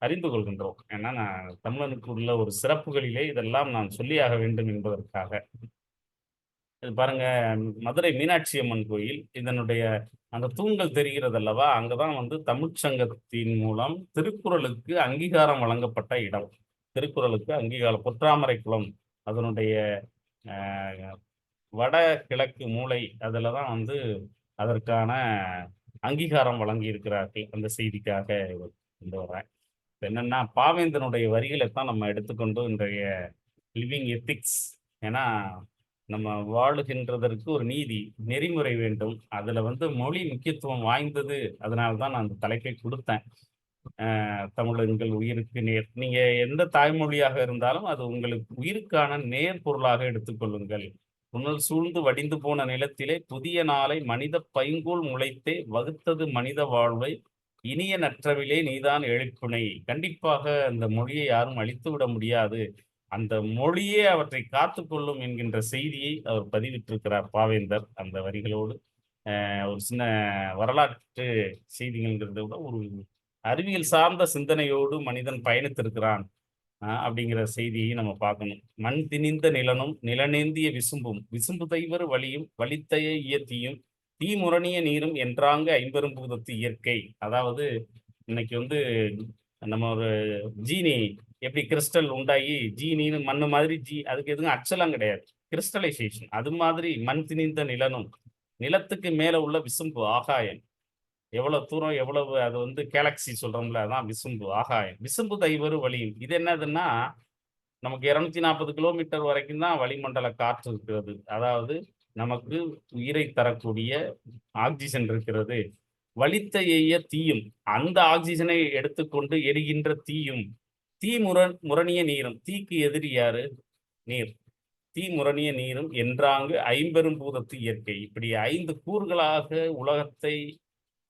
அறிந்து கொள்கின்றோம். ஏன்னா, நான் தமிழனுக்கு உள்ள ஒரு சிறப்புகளிலே இதெல்லாம் நான் சொல்லியாக வேண்டும் என்பதற்காக. இது பாருங்க, மதுரை மீனாட்சி அம்மன் கோயில். இதனுடைய அந்த தூண்கள் தெரிகிறது அல்லவா? அங்கதான் வந்து தமிழ்ச்சங்கத்தின் மூலம் திருக்குறளுக்கு அங்கீகாரம் வழங்கப்பட்ட இடம். திருக்குறளுக்கு அங்கீகாரம் பொற்றாமரை குளம் அதனுடைய அ வடகிழக்கு மூலை அதில தான் வந்து அதற்கான அங்கீகாரம் வழங்கியிருக்கிறார்கள். அந்த செய்திக்காக கொண்டு வரேன். இப்ப என்னன்னா, பாவேந்தனுடைய வரிகளைத்தான் நம்ம எடுத்துக்கொண்டு இன்றைய லிவிங் எத்திக்ஸ். ஏன்னா, நம்ம வாழுகின்றதற்கு ஒரு நீதி, நெறிமுறை வேண்டும். அதுல வந்து மொழி முக்கியத்துவம் வாய்ந்தது. அதனால தான் நான் அந்த தலைப்பை குடுத்தேன். தமிழ் உயிருக்கு நேர். நீங்க எந்த தாய்மொழியாக இருந்தாலும் அது உங்களுக்கு உயிருக்கான நேர் பொருளாக எடுத்துக்கொள்ளுங்கள். புனல் சூழ்ந்து வடிந்து போன நிலத்திலே புதிய நாளை மனித பைங்கூழ் முளைத்தே வகுத்தது மனித வாழ்வை இனிய நற்றவிலே நீதான் எழுப்புனை. கண்டிப்பாக அந்த மொழியை யாரும் அழித்து விட முடியாது. அந்த மொழியே அவற்றை காத்துக்கொள்ளும் என்கின்ற செய்தியை அவர் பதிவிட்டிருக்கிறார் பாவேந்தர் அந்த வரிகளோடு. ஒரு சின்ன வரலாற்று செய்திகள்ங்கிறத விட ஒரு அறிவியல் சார்ந்த சிந்தனையோடு மனிதன் பயணித்திருக்கிறான் அப்படிங்கிற செய்தியை நம்ம பார்க்கணும். மண் திணிந்த நிலனும் நிலநேந்திய விசும்பும் விசும்பு தைவர் வழியும் வலித்தைய இயத்தியும் தீமுரணிய நீரும் என்றாங்க ஐம்பெரும்பூதத்து இயற்கை. அதாவது இன்னைக்கு வந்து நம்ம ஒரு ஜீனி எப்படி கிறிஸ்டல் உண்டாகி ஜீனின்னு மண்ணு மாதிரி அதுக்கு எதுவும் அச்சலம் கிடையாது. கிறிஸ்டலைசேஷன். அது மாதிரி மண் திணிந்த நிலனும் நிலத்துக்கு மேல உள்ள விசும்பு ஆகாயம். எவ்வளவு தூரம் எவ்வளவு அது வந்து கேலக்சி சொல்றோம்ல, அதான் விசும்பு ஆகாயம். விசும்பு தைவரு வழியும். இது என்னதுன்னா, நமக்கு 240 கிலோமீட்டர் வரைக்கும் தான் வளிமண்டல காற்று இருக்கிறது. அதாவது நமக்கு உயிரை தரக்கூடிய ஆக்சிஜன் இருக்கிறது. வலித்த எய்ய தீயும், அந்த ஆக்சிஜனை எடுத்துக்கொண்டு எரிகின்ற தீயும், முரணிய நீரும். தீக்கு எதிரி யாரு? நீர். தீ முரணிய நீரும் என்றாங்கு ஐம்பெரும் பூதத்து இயற்கை. இப்படி 5 கூறுகளாக உலகத்தை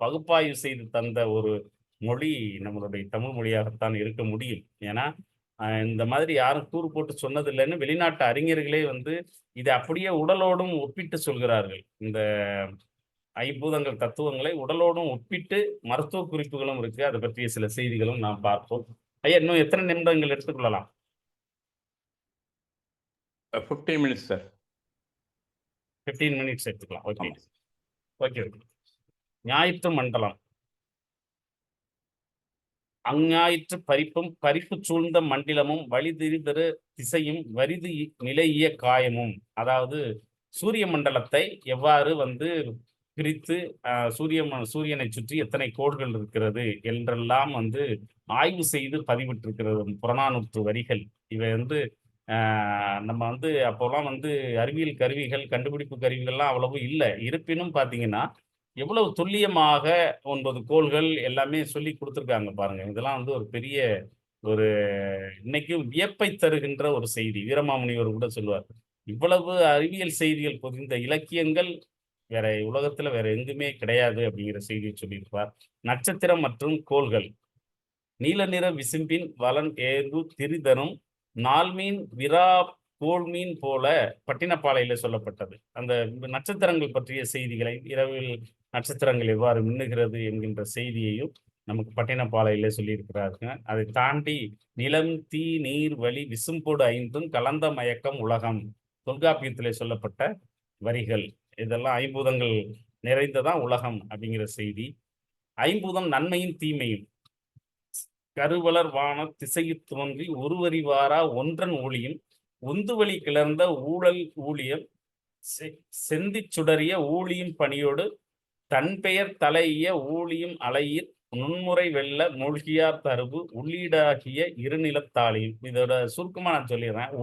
பகுப்பாய்வு செய்து தந்த ஒரு மொழி நம்மளுடைய தமிழ் மொழியாகத்தான் இருக்க முடியும். ஏன்னா, இந்த மாதிரி யாரும் கூறு போட்டு சொன்னதில்லைன்னு வெளிநாட்டு அறிஞர்களே வந்து இதை அப்படியே உடலோடும் ஒப்பிட்டு சொல்கிறார்கள். இந்த ஐம்பூதங்கள் தத்துவங்களை உடலோடும் ஒப்பிட்டு மருத்துவ குறிப்புகளும் இருக்கு. அதை பற்றிய சில செய்திகளும் நாம் பார்ப்போம். ஐயா, இன்னும் எத்தனை நிமிடங்கள் எடுத்துக்கொள்ளலாம்? 15 minutes, sir. 15 மினிட்ஸ் எடுத்துக்கலாம். ஓகே. ஆமா. ஓகே. ஞாயிற்று மண்டலம் அஞ்ஞாயிற்று பறிப்பும் பறிப்பு சூழ்ந்த மண்டிலமும் வழிதிரிதரு திசையும் வரிது நிலையிய காயமும். அதாவது சூரிய மண்டலத்தை எவ்வாறு வந்து பிரித்து சூரியனை சுற்றி எத்தனை கோள்கள் இருக்கிறது என்றெல்லாம் வந்து ஆய்வு செய்து பதிவிட்டிருக்கிறது புறநானூற்று வரிகள். இவை வந்து நம்ம வந்து அப்போல்லாம் வந்து அறிவியல் கருவிகள், கண்டுபிடிப்பு கருவிகள்லாம் அவ்வளவு இல்லை. இருப்பினும் பார்த்தீங்கன்னா எவ்வளவு துல்லியமாக 9 கோள்கள் எல்லாமே சொல்லி கொடுத்துருக்காங்க பாருங்க. இதெல்லாம் வந்து ஒரு பெரிய ஒரு இன்னைக்கும் வியப்பை தருகின்ற ஒரு செய்தி. வீரமாமுனிவர் கூட சொல்லுவார், இவ்வளவு அறிவியல் செய்திகள் பொதிந்த இலக்கியங்கள் வேற உலகத்துல வேற எங்குமே கிடையாது அப்படிங்கிற செய்தியை சொல்லியிருப்பார். நட்சத்திரம் மற்றும் கோள்கள் நீல நிற விசும்பின் வலன் ஏர்வு திரிதரும் நாள்மீன் விரா கோள்மீன் போல பட்டினப்பாலையில சொல்லப்பட்டது. அந்த நட்சத்திரங்கள் பற்றிய செய்திகளை, இரவில் நட்சத்திரங்கள் எவ்வாறு மின்னுகிறது என்கின்ற செய்தியையும் நமக்கு பட்டினப்பாலையில சொல்லியிருக்கிறாருங்க. அதை தாண்டி நிலம் தீ நீர் வழி விசும்போடு ஐந்தும் கலந்த மயக்கம் உலகம் தொல்காப்பியத்திலே சொல்லப்பட்ட வரிகள். இதெல்லாம் ஐம்பூதங்கள் நிறைந்ததான் உலகம் அப்படிங்கிற செய்தி. ஐம்பூதம் நன்மையும் தீமையும் கருவலர் வான திசையில் தோன்றி ஒருவரிவாரா ஒன்றன் ஒளியும் உந்துவழி கிளர்ந்த ஊழல் ஊழியம் செந்திச் சுடறிய ஊழியும் பணியோடு தன் பெயர் தலையிய ஊழியும் அலையில் நுண்முறை வெள்ள மூழ்கியார் தருவு உள்ளீடாகிய இருநிலத்தாளியும். இதோட சுருக்கமா நான் சொல்லிடுறேன்.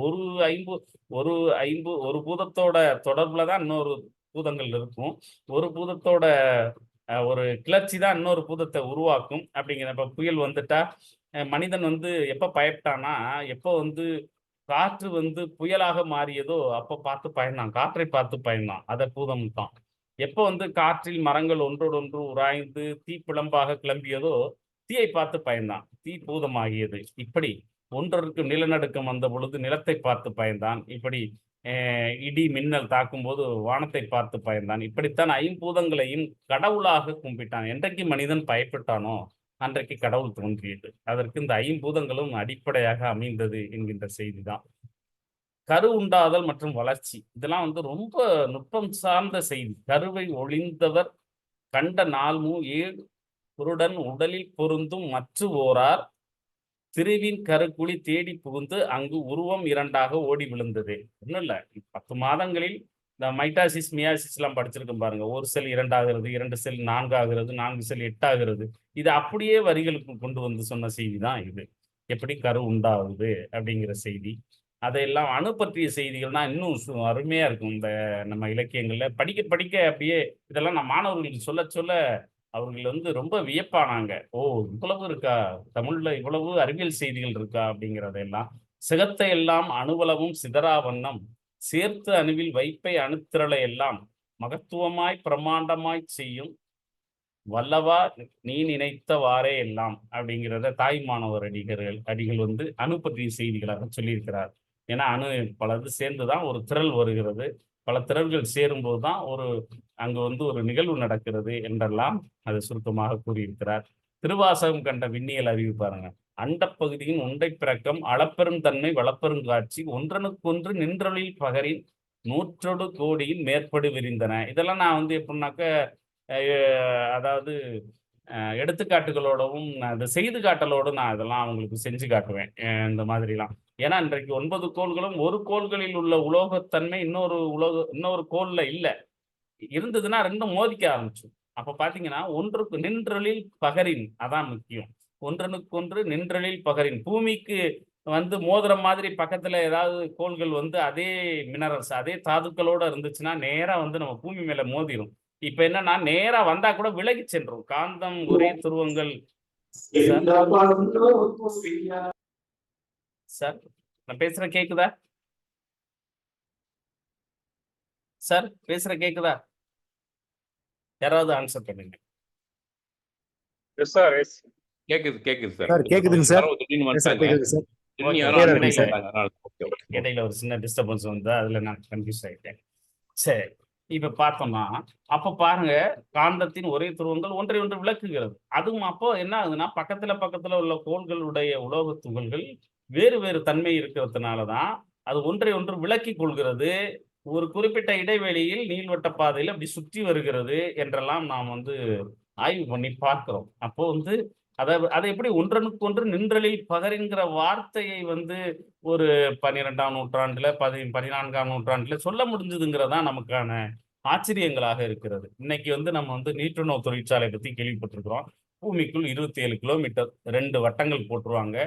ஒரு பூதத்தோட தொடர்புலதான் இன்னொரு பூதங்கள் இருக்கும். ஒரு பூதத்தோட ஒரு கிளர்ச்சி தான் இன்னொரு பூதத்தை உருவாக்கும் அப்படிங்கிற. இப்ப புயல் வந்துட்டா மனிதன் வந்து எப்ப பயப்பட்டானா, எப்போ வந்து காற்று வந்து புயலாக மாறியதோ அப்ப பார்த்து பயந்தான், காற்றை பார்த்து பயந்தான். அத பூதம் தான். எப்போ வந்து காற்றில் மரங்கள் ஒன்றோடொன்று உராய்ந்து தீப்பிழம்பாக கிளம்பியதோ தீயை பார்த்து பயந்தான், தீ பூதமாகியது. இப்படி ஒன்றொருக்கு நிலநடுக்கம் வந்த பொழுது நிலத்தை பார்த்து பயந்தான். இப்படி இடி மின்னல் தாக்கும் போது வானத்தை பார்த்து பயந்தான். இப்படித்தான் ஐம்பூதங்களையும் கடவுளாக கும்பிட்டான். என்றைக்கு மனிதன் பயப்பட்டானோ அன்றைக்கு கடவுள் தோன்றியது. அதற்கு இந்த ஐம்பூதங்களும் அடிப்படையாக அமைந்தது என்கின்ற செய்தி தான். கரு உண்டாதல் மற்றும் வளர்ச்சி இதெல்லாம் வந்து ரொம்ப நுட்பம் சார்ந்த செய்தி. கருவை ஒளிந்தவர் கண்ட நாள்மூ ஏழு குருடன் உடலில் பொருந்தும் மற்ற ஓரார் திருவின் கருக்குழி தேடி புகுந்து அங்கு உருவம் இரண்டாக ஓடி விழுந்தது. ஒன்றும் இல்லை, 10 மாதங்களில் இந்த மைட்டாசிஸ் மியாசிஸ் எல்லாம் படிச்சிருக்கோம் பாருங்க. ஒரு செல் 2 ஆகிறது, 2 செல் 4 ஆகிறது, 4 செல் 8 ஆகிறது. இது அப்படியே வரிகளுக்கு கொண்டு வந்து சொன்ன செய்தி தான் இது. எப்படி கரு உண்டாகுது அப்படிங்கிற செய்தி. அதையெல்லாம் அணு பற்றிய செய்திகள் தான் இன்னும் அருமையா இருக்கும். இந்த நம்ம இலக்கியங்கள்ல படிக்க படிக்க அப்படியே இதெல்லாம் நான் மாணவர்களுக்கு சொல்ல சொல்ல அவர்கள் வந்து ரொம்ப வியப்பானாங்க. ஓ, இவ்வளவு இருக்கா, தமிழ்ல இவ்வளவு அறிவியல் செய்திகள் இருக்கா அப்படிங்கிறதெல்லாம். சிகத்தை எல்லாம் அணுவளவும் சிதறா வண்ணம் சேர்த்து அணுவில் வைப்பை அணுத்திரளை எல்லாம் மகத்துவமாய் பிரமாண்டமாய் செய்யும் வல்லவா நீ நினைத்தவாறே எல்லாம் அப்படிங்கிறத தாய்மானவர் அடிகள் வந்து அணு பற்றிய செய்திகளாக சொல்லியிருக்கிறார். ஏன்னா அணு பலது சேர்ந்துதான் ஒரு திரள் வருகிறது. பல திரள்கள் சேரும்போது தான் அங்கு வந்து ஒரு நிகழ்வு நடக்கிறது என்றெல்லாம் அதை சுருக்கமாக கூறியிருக்கிறார். திருவாசகம் கண்ட விண்ணியல் அறிவு பாருங்க. அண்டப்பகுதியின் உண்டை பிறக்கம் அளப்பெரும் தன்மை வளப்பெரும் காட்சி ஒன்றனுக்கொன்று நின்றொழில் பகரின் 100 கோடியில் மேற்படு விரிந்தன. இதெல்லாம் நான் வந்து எப்படின்னாக்க அதாவது எடுத்துக்காட்டுகளோடவும் அது செய்து காட்டலோடு நான் இதெல்லாம் அவங்களுக்கு செஞ்சு காட்டுவேன் இந்த மாதிரிலாம். ஏன்னா இன்றைக்கு 9 கோள்களும் ஒரு கோள்களில் உள்ள உலோகத்தன்மை இன்னொரு கோள்ல இல்லை. இருந்ததுன்னா ரெண்டும் மோதிக்க ஆரம்பிச்சு. அப்ப பாத்தீங்கன்னா ஒன்றுக்கு நின்றலில் பகரின் அதான் முக்கியம். ஒன்றனுக்கொன்று நின்றலில் பகரின். பூமிக்கு வந்து மோதிர மாதிரி பக்கத்துல ஏதாவது கோள்கள் வந்து அதே மினரல்ஸ் அதே தாதுக்களோட இருந்துச்சுன்னா நேரா வந்து நம்ம பூமி மேல மோதிரும். இப்ப என்னன்னா நேரா வந்தா கூட விலகி சென்றும். காந்தம் ஒரே துருவங்கள். சார் நான் பேசுறேன் கேக்குதா? சார் பேசுற கேக்குதா? யாராவது ஆன்சர் பண்ணுங்க. கேக்குது சார். சார் கேக்குதுங்க சார். இடையில ஒரு சின்ன டிஸ்டர்பன்ஸ் வந்து அதுல நான் கன்ஃபியூஸ் ஆயிட்டேன். சரி, இப்ப பார்த்தோம்னா அப்ப பாருங்க, காந்தத்தின் ஒரே துருவங்கள் ஒன்றை ஒன்று விளக்குகிறது. அதுவும் அப்போ என்ன ஆகுதுன்னா பக்கத்துல உள்ள கோள்களுடைய உலோக துகள்கள் வேறு வேறு தன்மை இருக்கிறதுனாலதான் அது ஒன்றை ஒன்று விளக்கி கொள்கிறது. ஒரு குறிப்பிட்ட இடைவெளியில் நீள்வட்ட பாதையில் அப்படி சுற்றி வருகிறது என்றெல்லாம் நாம் வந்து ஆய்வு பண்ணி பார்க்கிறோம். அப்போ வந்து அதை எப்படி ஒன்றனுக்கொன்று நின்றலில் பகருங்கிற வார்த்தையை வந்து ஒரு 12ஆம் நூற்றாண்டுல 14ஆம் நூற்றாண்டுல சொல்ல முடிஞ்சதுங்கிறதா நமக்கான ஆச்சரியங்களாக இருக்கிறது. இன்னைக்கு வந்து நம்ம வந்து நியூட்ரினோ தொழிற்சாலை பத்தி கேள்விப்பட்டிருக்கிறோம். பூமிக்குள் 27 கிலோமீட்டர் 2 வட்டங்கள் போட்டுருவாங்க.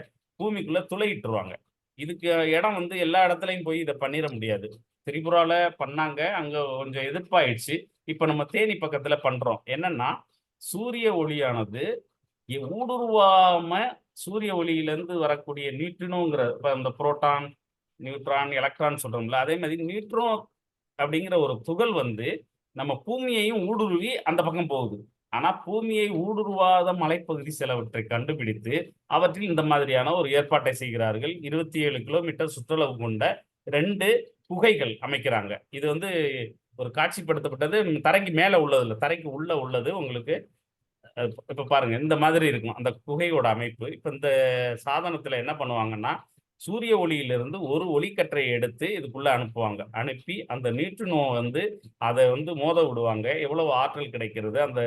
பூமிக்குள்ள துளையிட்டுருவாங்க. இதுக்கு இடம் வந்து எல்லா இடத்துலயும் போய் இத பண்ணிற முடியாது. திரிபுரால பண்ணாங்க. அங்க கொஞ்சம் எதிர்ப்பாயிடுச்சு. இப்ப நம்ம தேனி பக்கத்துல பண்றோம். என்னன்னா, சூரிய ஒளியானது ஊடுருவாம சூரிய ஒளியிலிருந்து வரக்கூடிய நியூட்ரினோங்கிற இப்ப இந்த புரோட்டான், நியூட்ரான், எலக்ட்ரான் சொல்றோம்ல. அதே மாதிரி நியூட்ரோ அப்படிங்கிற ஒரு துகள் வந்து நம்ம பூமியையும் ஊடுருவி அந்த பக்கம் போகுது. ஆனா பூமியை ஊடுருவாத மலைப்பகுதி சிலவற்றை கண்டுபிடித்து, அவற்றில் இந்த மாதிரியான ஒரு ஏற்பாட்டை செய்கிறார்கள். 27 கிலோமீட்டர் சுற்றளவு கொண்ட 2 குகைகள் அமைக்கிறாங்க. இது வந்து ஒரு காட்சிப்படுத்தப்பட்டது தரைக்கு மேல உள்ளது இல்ல. தரைக்கு உள்ள உள்ளது உங்களுக்கு இப்ப பாருங்க. இந்த மாதிரி இருக்கும். அந்த குகையோட அமைப்பு. இப்ப இந்த சாதனத்துல என்ன பண்ணுவாங்கன்னா, சூரிய ஒளியிலிருந்து ஒரு ஒளிக்கற்றையை எடுத்து இதுக்குள்ள அனுப்புவாங்க. அனுப்பி அந்த நியூட்ரினோ வந்து அத வந்து மோத விடுவாங்க. எவ்வளவு ஆற்றல் கிடைக்கிறது, அந்த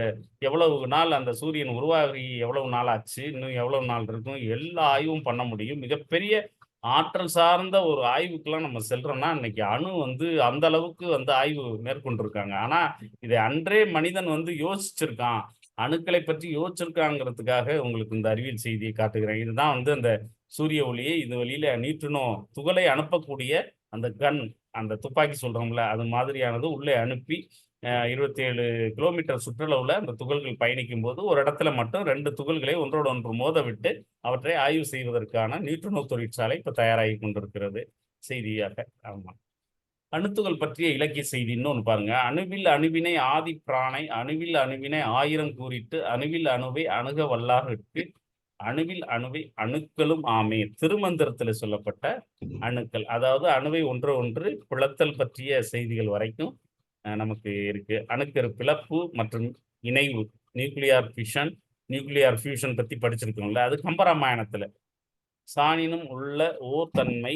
எவ்வளவு நாள் அந்த சூரியன் உருவாகி எவ்வளவு நாள் ஆச்சு, இன்னும் எவ்வளவு நாள் இருக்கும், எல்லா ஆய்வும் பண்ண முடியும். மிகப்பெரிய ஆற்றல் சார்ந்த ஒரு ஆய்வுக்கெல்லாம் நம்ம செல்றோம்னா, இன்னைக்கு அணு வந்து அந்த அளவுக்கு வந்து ஆய்வு மேற்கொண்டிருக்காங்க. ஆனா, இதை அன்றே மனிதன் வந்து யோசிச்சிருக்கான். அணுக்களை பற்றி யோசிச்சிருக்காங்கிறதுக்காக உங்களுக்கு இந்த அறிவியல் செய்தியை காட்டுகிறேன். இதுதான் வந்து அந்த சூரிய ஒளியை இது வழியில நியூட்ரினோ துகளை அனுப்பக்கூடிய அந்த கன், அந்த துப்பாக்கி சொல்றோம்ல, அது மாதிரியானது உள்ளே அனுப்பி 27 கிலோமீட்டர் சுற்றளவுல அந்த துகள்கள் பயணிக்கும்போது, ஒரு இடத்துல மட்டும் 2 துகள்களை ஒன்றோடு ஒன்று மோத விட்டு, அவற்றை ஆய்வு செய்வதற்கான நியூட்ரினோ தொழிற்சாலை இப்ப தயாராகிக் கொண்டிருக்கிறது. செய்தியாக. ஆமா. அணுத்துகள் பற்றிய இலக்கிய செய்தி இன்னொன்னு பாருங்க. அணுவில் அணுவினை ஆதி பிரானை அணுவில் அணுவினை 1000 கூறிட்டு அணுவில் அணுவை அணுக வல்லார்கட்கு அணுவில் அணுவை அணுக்களும் ஆமே. திருமந்திரத்துல சொல்லப்பட்ட அணுக்கள். அதாவது அணுவை ஒன்று பிளத்தல் பற்றிய செய்திகள் வரைக்கும் நமக்கு இருக்கு. அணுக்கரு பிளப்பு மற்றும் இணைவு நியூக்ளியார் ஃபியூஷன் பத்தி படிச்சிருக்கோம்ல. அது கம்பராமாயணத்துல. சாணினும் உள்ள ஓர் தன்மை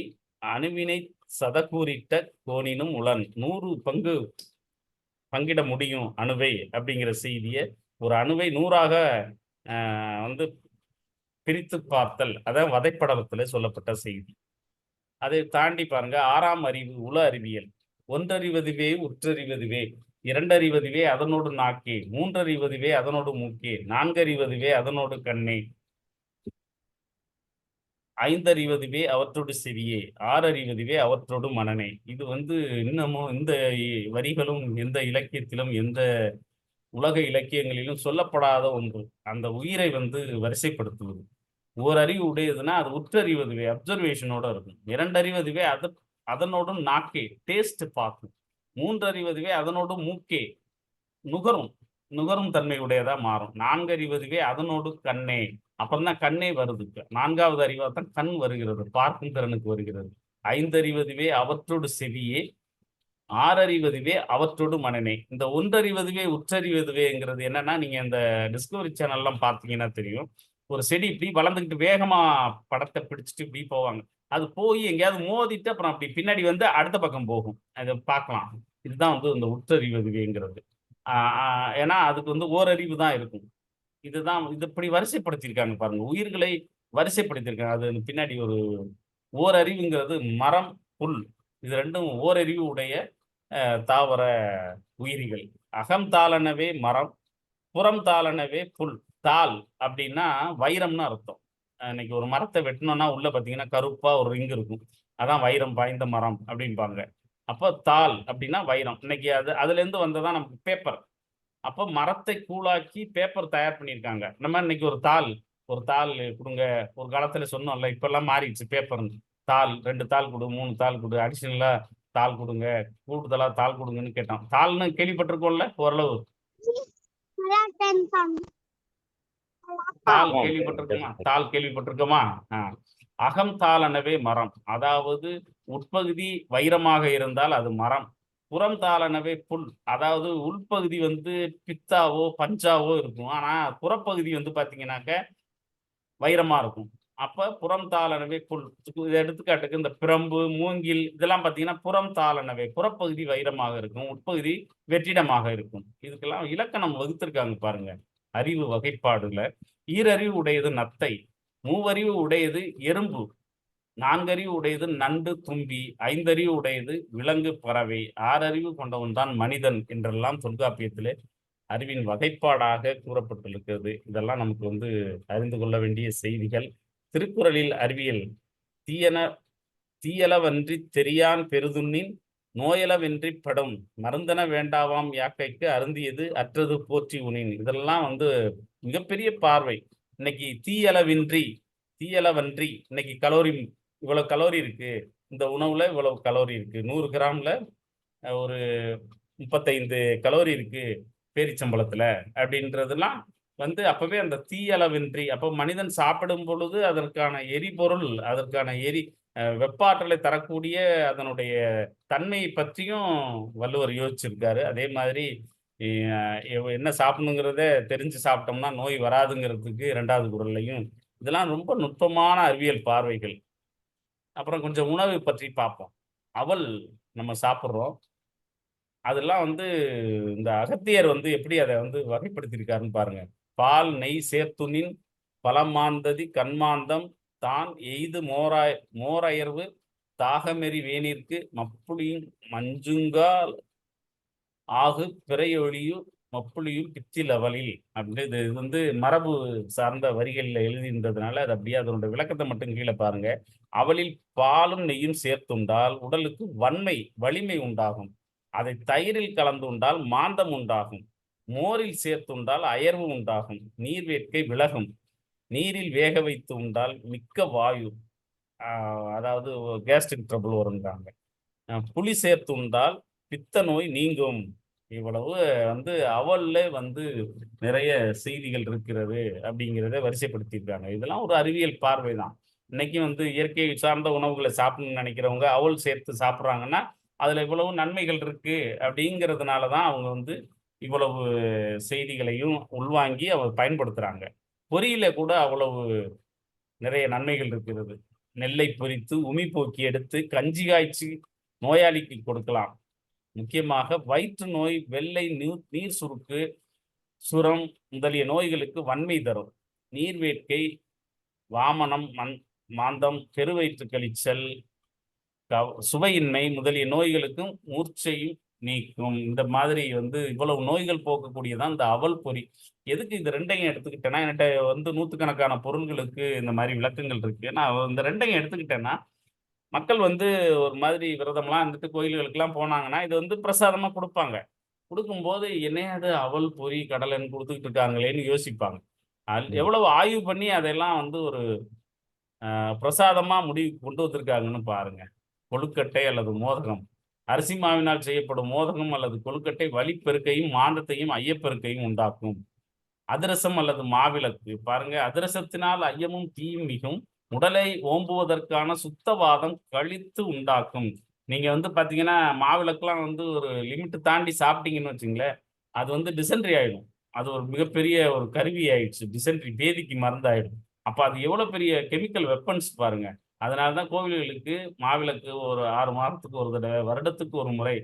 அணுவினை சதகூறிட்ட கோணினும் உளன் 100 பங்கு பங்கிட முடியும் அணுவை அப்படிங்கிற செய்திய ஒரு அணுவை 100ஆக வந்து பிரித்து பார்த்தல் அதான் வதைப்படலத்துல சொல்லப்பட்ட செய்தி. அதை தாண்டி பாருங்க 6ஆம் அறிவு உள அறிவியல். ஒன்றறிவதுவே உற்றறிவதுவே, இரண்டறிவதுவே அதனோடு நாக்கே, மூன்றறிவதுவே அதனோடு மூக்கே, நான்கறிவதுவே அதனோடு கண்ணே, ஐந்தறிவதுவே அவற்றோடு செவியே, ஆறறிவதுவே அவற்றோடு மனனே. இது வந்து இன்னமும் இந்த வரிகளும் எந்த இலக்கியத்திலும் எந்த உலக இலக்கியங்களிலும் சொல்லப்படாத ஒன்று. அந்த உயிரை வந்து வரிசைப்படுத்துவது. ஓரறிவு உடையதுன்னா அது உற்றறிவதுவே அப்சர்வேஷனோட இருக்கும். இரண்டறிவதுவே அதனோடும் நாக்கே டேஸ்ட் பார்க்கும். மூன்றறிவதுவே அதனோடு மூக்கே நுகரும் நுகரும் தன்மை உடையதா மாறும். நான்கறிவதுவே அதனோடு கண்ணே அப்புறம் தான் கண்ணே வருது. 4வது அறிவா தான் கண் வருகிறது. பார்க்கும் திறனுக்கு வருகிறது. ஐந்தறிவதுவே அவற்றோடு செவியே, ஆறறிவதுவே அவற்றோடு மனனே. இந்த ஒன்றறிவதுவே உற்றறிவதுவேங்கிறது என்னன்னா, நீங்க இந்த டிஸ்கவரி சேனல்லாம் பார்த்தீங்கன்னா தெரியும். ஒரு செடி இப்படி வளர்ந்துகிட்டு வேகமா படத்தை பிடிச்சிட்டு இப்படி போவாங்க. அது போய் எங்கேயாவது மோதிட்டு அப்புறம் அப்படி பின்னாடி வந்து அடுத்த பக்கம் போகும். அத பார்க்கலாம். இதுதான் வந்து இந்த உற்றறிவதுவேங்கிறது. ஆ ஆ ஏன்னா அதுக்கு வந்து ஓரறிவு தான் இருக்கும். இதுதான் இது இப்படி வரிசைப்படுத்தியிருக்காங்க பாருங்க. உயிர்களை வரிசைப்படுத்தியிருக்காங்க. அது பின்னாடி ஒரு ஓரறிவுங்கிறது மரம், புல். இது 2ம் ஓரறிவு உடைய தாவர உயிரிகள். அகம் தாளனவே மரம், புறம் தாளனவே புல். தாள் அப்படின்னா வைரம்னு அர்த்தம். இன்னைக்கு ஒரு மரத்த வெட்டணும்னா உள்ள பார்த்தீங்கன்னா கருப்பா ஒரு ரிங் இருக்கும். அதான் வைரம் பாய்ந்த மரம் அப்படிம்பாங்க. அப்போ தாள் அப்படின்னா வைரம். இன்னைக்கு அதுலேருந்து வந்ததுதான் நமக்கு பேப்பர். அப்போ மரத்தை கூழாக்கி பேப்பர் தயார் பண்ணியிருக்காங்க. நம்ம இன்னைக்கு ஒரு தாள் குடுங்க. ஒரு காலத்துல சொன்னோம்ல, இப்பல்லாம் மாறிடுச்சு பேப்பர்ன்னு. தாள் 2 தாள் குடு, 3 தாள் குடு, அடிஷனலா தாள் குடுங்க, கூடுதலா தாள் குடுங்கன்னு கேட்டோம். தாள்ன்னு கேள்விப்பட்டிருக்கோம்ல ஓரளவு? தாள் கேள்விப்பட்டிருக்கோமா? தாள் கேள்விப்பட்டிருக்கோமா? அகம் தாளனவே மரம். அதாவது உட்பகுதி வைரமாக இருந்தால் அது மரம். புறம் தாளனவே புல். அதாவது உள்பகுதி வந்து பித்தாவோ, பஞ்சாவோ இருக்கும். ஆனா புறப்பகுதி வந்து பார்த்தீங்கன்னாக்க வைரமா இருக்கும். அப்ப புறம் தாளனவே புல். இது எடுத்துக்காட்டுக்கு இந்த பிரம்பு, மூங்கில் இதெல்லாம் பார்த்தீங்கன்னா, புறம் தாளனவே புறப்பகுதி வைரமாக இருக்கும். உட்பகுதி வெற்றிடமாக இருக்கும். இதுக்கெல்லாம் இலக்கணம் வகுத்திருக்காங்க பாருங்க. அறிவு வகைப்பாடுல. ஈரறிவு உடையது நத்தை, மூவறிவு உடையது எறும்பு, நான்கறிவு உடையது நண்டு, தும்பி, ஐந்தறிவு உடையது விலங்கு, பறவை, ஆறறிவு கொண்டவன் தான் மனிதன் என்றெல்லாம் தொல்காப்பியத்திலே அறிவின் வகைப்பாடாக கூறப்பட்டிருக்கிறது. இதெல்லாம் நமக்கு அறிந்து கொள்ள வேண்டிய செய்திகள். திருக்குறளில் அறிவியல் தீயன தீயளவன்றித் தெரியான் பெரிதுண்ணின் நோயளவென்றிப் படும் மருந்தென வேண்டாவாம் யாக்கைக்கு அருந்தியது அற்றது போற்றி உணின். இதெல்லாம் மிகப்பெரிய பார்வை. இன்னைக்கு தீயளவன்றி இன்னைக்கு கலோரி இவ்வளவு கலோரி இருக்கு. இந்த உணவுல இவ்வளவு கலோரி இருக்கு. 100 கிராம்ல ஒரு 35 கலோரி இருக்கு பேரிச்சம்பழத்துல அப்படின்றதெல்லாம் அப்பவே அந்த தீயளவின்றி அப்போ மனிதன் சாப்பிடும் பொழுது அதற்கான எரிபொருள், அதற்கான வெப்ப ஆற்றலை தரக்கூடிய அதனுடைய தன்மையை பற்றியும் வள்ளுவர் யோசிச்சிருக்காரு. அதே மாதிரி என்ன சாப்பிடணுங்கிறத தெரிஞ்சு சாப்பிட்டோம்னா நோய் வராதுங்கிறதுக்கு 2வது குறள்லையும் இதெல்லாம் ரொம்ப நுட்பமான அறிவியல் பார்வைகள். அப்புறம் கொஞ்சம் உணவு பற்றி பார்ப்போம். அவல் நம்ம சாப்பிடுறோம். அதெல்லாம் இந்த அகத்தியர் எப்படி அத வகைப்படுத்தியிருக்காருன்னு பாருங்க. பால் நெய் சேர்த்துணின் பலமாந்ததி கன்மாந்தம் தான் எய்து மோரயர்வு தாகமெறி வேனிற்கு மப்புளியும் மஞ்சுங்கால் ஆகு பிறையொழியு மப்புளியும் பிச்சிலவலில் அப்படின்னு இது மரபு சார்ந்த வரிகளில் எழுதின்றதுனால அது அப்படியே அதனுடைய விளக்கத்தை மட்டும் கீழே பாருங்க. அவளில் பாலும் நெய்யும் சேர்த்துண்டால் உடலுக்கு வலிமை உண்டாகும். அதை தயிரில் கலந்து உண்டால் மாந்தம் உண்டாகும். மோரில் சேர்த்துண்டால் அயர்வு உண்டாகும். நீர் வேட்கை விலகும். நீரில் வேக வைத்து உண்டால் மிக்க வாயு, அதாவது கேஸ்ட்ரிக் ட்ரபிள் வருங்கிறாங்க. புளி சேர்த்து உண்டால் பித்த நோய் நீங்கும். இவ்வளவு அவல்ல நிறைய செய்திகள் இருக்கிறது அப்படிங்கிறத வரிசைப்படுத்தியிருக்காங்க. இதெல்லாம் ஒரு அறிவியல் பார்வை தான். இன்னைக்கும் இயற்கை சார்ந்த உணவுகளை சாப்பிடணும்னு நினைக்கிறவங்க அவல் சேர்த்து சாப்பிட்றாங்கன்னா அதுல இவ்வளவு நன்மைகள் இருக்கு அப்படிங்கிறதுனால தான் அவங்க இவ்வளவு செய்திகளையும் உள்வாங்கி அவர் பயன்படுத்துறாங்க. பொரியில கூட அவ்வளவு நிறைய நன்மைகள் இருக்கிறது. நெல்லை பொரித்து உமி போக்கி எடுத்து கஞ்சி காய்ச்சி நோயாளிக்கு கொடுக்கலாம். முக்கியமாக வயிற்று நோய், வெள்ளை நீர் சுருக்கு, சுரம் முதலிய நோய்களுக்கு வன்மை தரும். நீர் வேட்கை, வாமனம், மாந்தம், பெருவயிற்று கழிச்சல், சுவையின்மை முதலிய நோய்களுக்கும் மூர்ச்சையும் நீக்கும். இந்த மாதிரி இவ்வளவு நோய்கள் போக்கக்கூடியதான் இந்த அவல் பொரி. எதுக்கு இந்த 2ஐயும் எடுத்துக்கிட்டேன்னா, என்கிட்ட நூற்றுக்கணக்கான பொருள்களுக்கு இந்த மாதிரி விளக்கங்கள் இருக்கு. நான் இந்த 2ஐயும் எடுத்துக்கிட்டேன்னா மக்கள் ஒரு மாதிரி விரதம்லாம் இருந்துட்டு கோயில்களுக்கெல்லாம் போனாங்கன்னா இது பிரசாதமா கொடுப்பாங்க. கொடுக்கும்போது என்னையாது அவல் பொரி கடலைன்னு கொடுத்துக்கிட்டு இருக்காங்களேன்னு யோசிப்பாங்க. எவ்வளவு ஆய்வு பண்ணி அதெல்லாம் ஒரு பிரசாதமா முடிவுக்கு கொண்டு வந்திருக்காங்கன்னு பாருங்க. கொழுக்கட்டை அல்லது மோதகம், அரிசி மாவினால் செய்யப்படும் மோதகம் அல்லது கொழுக்கட்டை வலிப்பெருக்கையும் மாந்தத்தையும் ஐயப்பெருக்கையும் உண்டாக்கும். அதிரசம் அல்லது மாவிளக்கு பாருங்க, அதிரசத்தினால் ஐயமும் தீயும் மிகும். உடலை ஓம்புவதற்கான சுத்தவாதம் கழித்து உண்டாக்கும். நீங்க பாத்தீங்கன்னா மாவிளக்குலாம் ஒரு லிமிட் தாண்டி சாப்பிட்டீங்கன்னு வச்சுங்களேன், அது டிசென்ட்ரி ஆயிடும். அது ஒரு மிகப்பெரிய ஒரு கருவி ஆயிடுச்சு. டிசென்ட்ரி பேதிக்கு மருந்தாயிடும். அப்ப அது எவ்வளவு பெரிய கெமிக்கல் வெப்பன்ஸ் பாருங்க. அதனாலதான் கோவில்களுக்கு மாவிளக்கு ஒரு 6 மாதத்துக்கு ஒரு தடவை, வருடத்துக்கு ஒரு முறை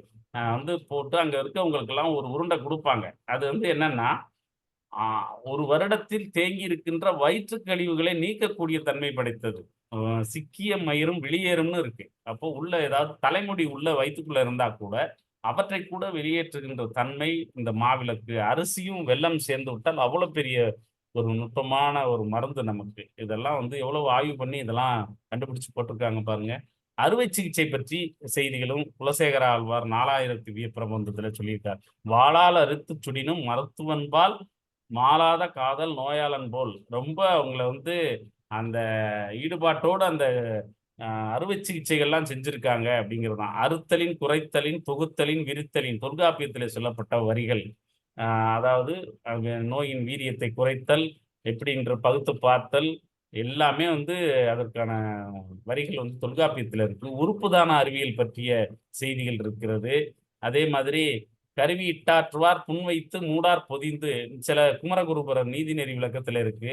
போட்டு அங்க இருக்கவங்களுக்கு எல்லாம் ஒரு உருண்டை கொடுப்பாங்க. அது என்னன்னா ஒரு வருடத்தில் தேங்கி இருக்கின்ற வயிற்று கழிவுகளை நீக்கக்கூடிய தன்மை படைத்தது. சிக்கிய மயிரும் வெளியேறும்னு இருக்கு. அப்போ உள்ள ஏதாவது தலைமுடி உள்ள வயிற்றுக்குள்ள இருந்தா கூட அவற்றை கூட வெளியேற்றுகின்ற தன்மை இந்த மாவிளக்கு. அரிசியும் வெல்லம் சேர்ந்து விட்டால் அவ்வளவு பெரிய ஒரு நுட்பமான ஒரு மருந்து நமக்கு. இதெல்லாம் எவ்வளவு ஆய்வு பண்ணி இதெல்லாம் கண்டுபிடிச்சு போட்டிருக்காங்க பாருங்க. அறுவை சிகிச்சை பற்றி செய்திகளும் குலசேகர ஆழ்வார் 4000 வியப்பிரபந்தத்துல சொல்லியிருக்கார். வாளால் அறுத்து சுடினும் மருத்துவன்பால் மாளாத காதல் நோயாளன் போல். ரொம்ப அவங்கள அந்த ஈடுபாட்டோடு அந்த அறுவை சிகிச்சைகள்லாம் செஞ்சிருக்காங்க அப்படிங்கிறது தான். அறுத்தலின், குறைத்தலின், தொகுத்தலின், விரித்தலின் தொல்காப்பியத்திலே சொல்லப்பட்ட வரிகள். அதாவது நோயின் வீரியத்தை குறைத்தல், எப்படி என்று பகுத்து பார்த்தல் எல்லாமே அதற்கான வரிகள் தொல்காப்பியத்தில் இருக்கு. உறுப்புதான அறிவியல் பற்றிய செய்திகள் இருக்கிறது. அதே மாதிரி கருவி இட்டாற்றுவார் புண் வைத்து மூடார் பொதிந்து. சில குமரகுருபரர் நீதிநெறி விளக்கத்துல இருக்கு.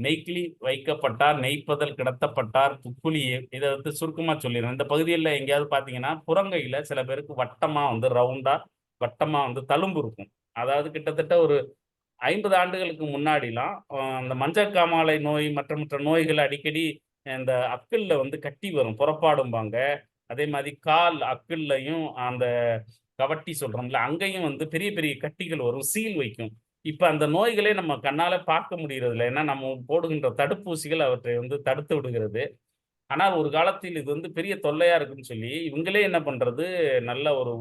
நெய்க்கிளி வைக்கப்பட்டார் நெய்ப்பதல் கிடத்தப்பட்டார் புக்குழியே. இதை வந்து சுருக்கமா சொல்லிடுறேன். இந்த பகுதியில் எங்கேயாவது பார்த்தீங்கன்னா புறங்கையில சில பேருக்கு வட்டமா வந்து ரவுண்டா வட்டமா வந்து தழும்பு இருக்கும். அதாவது கிட்டத்தட்ட ஒரு 50 ஆண்டுகளுக்கு முன்னாடிலாம் அந்த மஞ்சள் காமாலை நோய் மற்ற நோய்கள் அடிக்கடி இந்த அக்கிள்ல வந்து கட்டி வரும், புறப்பாடும்பாங்க. அதே மாதிரி கால் அக்கிள்லையும் அந்த கவட்டி சொல்றோம்ல, அங்கேயும் வந்து பெரிய பெரிய கட்டிகள் வரும், சீல் வைக்கும். இப்ப அந்த நோய்களே நம்ம கண்ணால பார்க்க முடியறதில்ல. ஏன்னா நம்ம போடுகின்ற தடுப்பூசிகள் அவற்றை வந்து தடுத்து விடுகிறது. ஆனால் ஒரு காலத்தில் இது வந்து பெரிய தொல்லையா இருக்குன்னு சொல்லி இவங்களே என்ன பண்றது, நல்ல ஒரு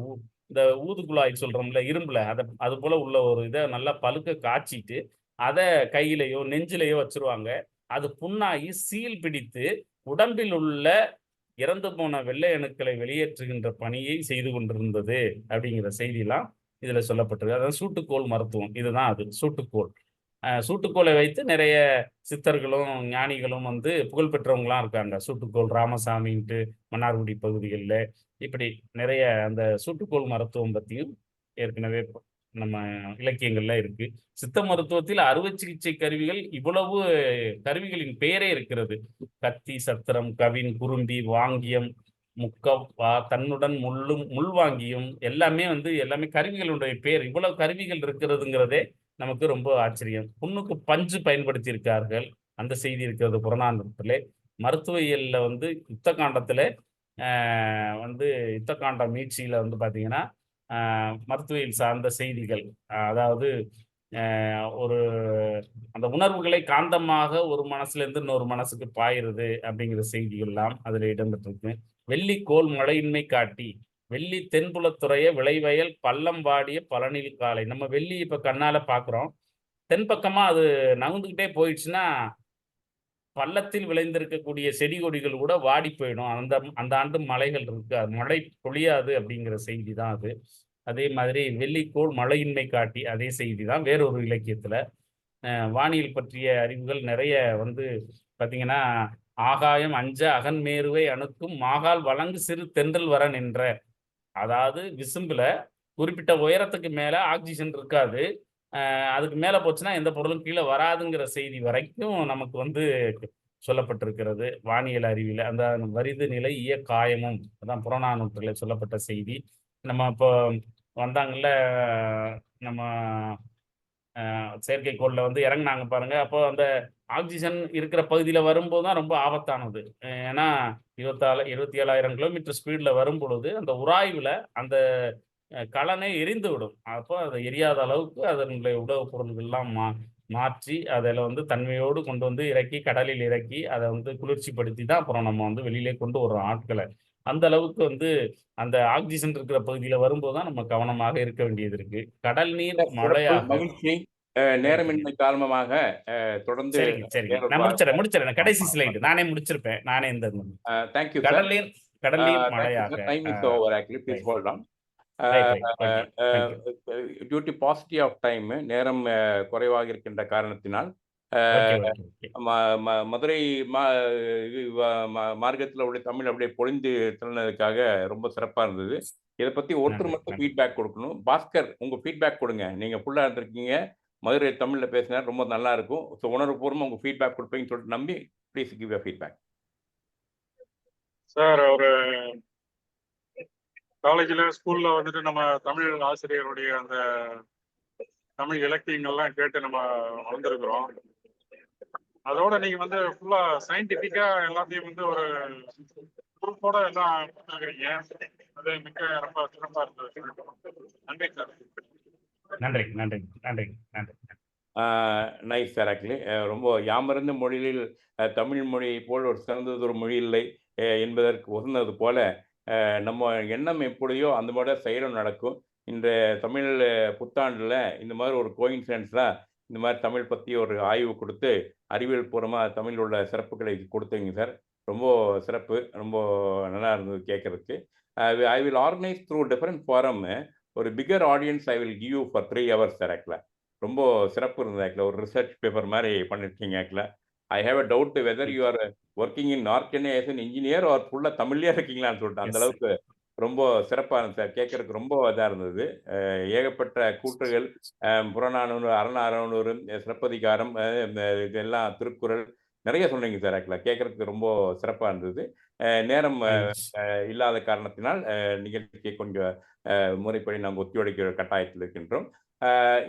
இந்த ஊதுகுழாய் சொல்றோம்ல இரும்புல, அது போல உள்ள ஒரு இதை நல்லா பழுக்க காய்ச்சிட்டு அதை கையிலையோ நெஞ்சிலையோ வச்சிருவாங்க. அது புண்ணாகி சீல் பிடித்து உடம்பில் உள்ள இறந்து போன வெள்ளை அணுக்களை வெளியேற்றுகின்ற பணியை செய்து கொண்டிருந்தது அப்படிங்கிற செய்தியெல்லாம் இதுல சொல்லப்பட்டிருக்கு. அதாவது சூட்டுக்கோள் மருத்துவம், இதுதான் அது சூட்டுக்கோள். சூட்டுக்கோளை வைத்து நிறைய சித்தர்களும் ஞானிகளும் வந்து புகழ்பெற்றவங்களாம் இருக்காங்க. சூட்டுக்கோள் ராமசாமின்ட்டு மன்னார்குடி பகுதிகளில் இப்படி நிறைய அந்த சூட்டுக்கோள் மருத்துவம் பற்றியும் ஏற்கனவே நம்ம இலக்கியங்கள்ல இருக்கு. சித்த மருத்துவத்தில் அறுவை சிகிச்சை கருவிகள் இவ்வளவு கருவிகளின் பெயரே இருக்கிறது. கத்தி, சத்திரம், கவின், குரும்பி, வாங்கியம், முக்கவா, தன்னுடன் முள்வாங்கியும் எல்லாமே வந்து எல்லாமே கருவிகளுடைய பேர். இவ்வளவு கருவிகள் இருக்கிறதுங்கிறதே நமக்கு ரொம்ப ஆச்சரியம். புண்ணுக்கு பஞ்சு பயன்படுத்தி இருக்கார்கள், அந்த செய்தி இருக்கிறது புறநானூற்றிலே. மருத்துவவியல்ல வந்து யுத்த காண்டத்துல வந்து யுத்த காண்ட மீட்சியில வந்து பாத்தீங்கன்னா மருத்துவவியல் சார்ந்த செய்திகள், அதாவது ஒரு அந்த உணர்வுகளை காந்தமாக ஒரு மனசுல இருந்து இன்னொரு மனசுக்கு பாயிருது அப்படிங்கிற செய்திகள்லாம் அதுல இடம்பெற்றிருக்கு. வெள்ளிக்கோள் மழையின்மை காட்டி வெள்ளி தென்புலத்துறைய விளைவயல் பள்ளம் வாடிய பழனில் காலை. நம்ம வெள்ளி இப்ப கண்ணால பாக்குறோம், தென்பக்கமா அது நகர்ந்துகிட்டே போயிடுச்சுன்னா பள்ளத்தில் விளைந்திருக்கக்கூடிய செடி கொடிகள் கூட வாடி போயிடும். அந்த ஆண்டு மழைகள் இருக்காது, மழை பொழியாது அப்படிங்கிற செய்தி தான் அது. அதே மாதிரி வெள்ளிக்கோள் மழையின்மை காட்டி அதே செய்தி தான் வேறொரு இலக்கியத்துல. வானியல் பற்றிய அறிவுகள் நிறைய வந்து பார்த்தீங்கன்னா, ஆகாயம் அஞ்ச அகன்மேருவை அணுக்கும் மாகால் வழங்கு சிறு தென்றல் வர நின்ற. அதாவது விசும்புல குறிப்பிட்ட உயரத்துக்கு மேல ஆக்சிஜன் இருக்காது. அதுக்கு மேல போச்சுன்னா எந்த பொருளும் கீழே வராதுங்கிற செய்தி வரைக்கும் நமக்கு வந்து சொல்லப்பட்டிருக்கிறது வானியல் அறிவியல. அந்த வரிது நிலை ஈய காயமும் அதான் புறநானூற்றில சொல்லப்பட்ட செய்தி. நம்ம இப்போ வந்தாங்கல்ல, நம்ம செயற்கைக்கோள்ல வந்து இறங்குனாங்க பாருங்க. அப்போ அந்த ஆக்சிஜன் இருக்கிற பகுதியில வரும்போது தான் ரொம்ப ஆபத்தானது. ஏன்னா 27,000 கிலோமீட்டர் ஸ்பீட்ல வரும் பொழுது அந்த உராய்வுல அந்த கலனை எரிந்து விடும். அப்போ அதை எரியாத அளவுக்கு அதனுடைய உணவுப் பொருள்கள்லாம் மாற்றி அதில் வந்து தன்மையோடு கொண்டு வந்து இறக்கி கடலில் இறக்கி அதை வந்து குளிர்ச்சிப்படுத்தி தான் அப்புறம் நம்ம வந்து வெளியிலே கொண்டு வர்றோம் ஆட்களை. அந்த அளவுக்கு வந்து அந்த ஆக்சிஜன் இருக்கிற பகுதியில வரும்போது தான் நம்ம கவனமாக இருக்க வேண்டியது இருக்கு. கடல் நீர் மழையாக மகிழ்ச்சி. நேரமின்மை காரணமாக தொடர்ந்து நான் முடிச்சிடறேன் கடைசி ஸ்லைடு நானே முடிச்சிருப்பேன். நானே இந்த தேங்க்யூ கடல் நீர் மழையாக. Time is over actually, please hold on. Due to positive of time, நேரம் குறைவாக இருக்கின்ற காரணத்தினால் மதுரை மார்க்கத்தில் உடைய தமிழ் அப்படியே பொழிந்து திறனதுக்காக ரொம்ப சிறப்பாக இருந்தது. இதை பற்றி ஒருத்தர் மட்டும் ஃபீட்பேக் கொடுக்கணும். பாஸ்கர், உங்கள் ஃபீட்பேக் கொடுங்க. நீங்கள் ஃபுல்லாக இருந்திருக்கீங்க, மதுரை தமிழில் பேசினா ரொம்ப நல்லா இருக்கும். ஸோ உணர்வுபூர்வமாக உங்கள் ஃபீட்பேக் கொடுப்பீங்கன்னு சொல்லிட்டு நம்பி please give you feedback. Sir, ஒரு காலேஜில் ஸ்கூலில் வந்துட்டு நம்ம தமிழ் ஆசிரியருடைய அந்த தமிழ் இலக்கியங்கள்லாம் கேட்டு நம்ம வந்திருக்கிறோம். அதோட நீங்கள் வந்து ஃபுல்லாக சயின்டிஃபிக்காக எல்லாத்தையும் வந்து ஒரு குரூப்போட எல்லாம் கொடுத்துருக்கிறீங்க. அது மிக்க ரொம்ப சிறப்பாக இருந்தது. நன்றி சார். நன்றி நன்றி நன்றி நன்றி. Nice sir. ஆக்சுவலி ரொம்ப யாமறிந்த மொழியில் தமிழ் மொழியை போல் ஒரு சிறந்ததொரு மொழி இல்லை என்பதற்கு உகந்தது போல நம்ம எண்ணம் எப்படியோ அந்த மாதிரி செயலும் நடக்கும். இந்த தமிழ் புத்தாண்டில் இந்த மாதிரி ஒரு கோயின்சிடன்ஸாக இந்த மாதிரி தமிழ் பற்றி ஒரு ஆய்வு கொடுத்து அறிவியல் பூர்வமாக தமிழ் உள்ள சிறப்புகளை கொடுத்தீங்க சார். ரொம்ப சிறப்பு, ரொம்ப நல்லா இருந்தது கேட்குறதுக்கு. I will organise through different forum ஒரு bigger audience. I will give you for 3 hours sir. ஆக்சுவலாக ரொம்ப சிறப்பு இருந்தது. ஆக்சுவலாக ஒரு ரிசர்ச் பேப்பர் மாதிரி பண்ணியிருக்கீங்க. ஆக்சுவலாக I have a doubt whether you are working in north Chennai as an engineer or ஃபுல்லாக தமிழ்லேயே இருக்கீங்களான்னு சொல்லிட்டு அந்த அளவுக்கு ரொம்ப சிறப்பாக இருந்தது சார். கேட்கறதுக்கு ரொம்ப இதாக இருந்தது. ஏகப்பட்ட கூற்றுகள், புறநானூறு, அறநானூறு, சிலப்பதிகாரம், இதெல்லாம் திருக்குறள் நிறைய சொன்னீங்க சார். ஆக்சுவலாக கேட்கறதுக்கு ரொம்ப சிறப்பாக இருந்தது. நேரம் இல்லாத காரணத்தினால் நிகழ்ச்சியை கொஞ்சம் முறைப்படி நாம் ஒத்திவைக்கிற கட்டாயத்தில் இருக்கின்றோம்.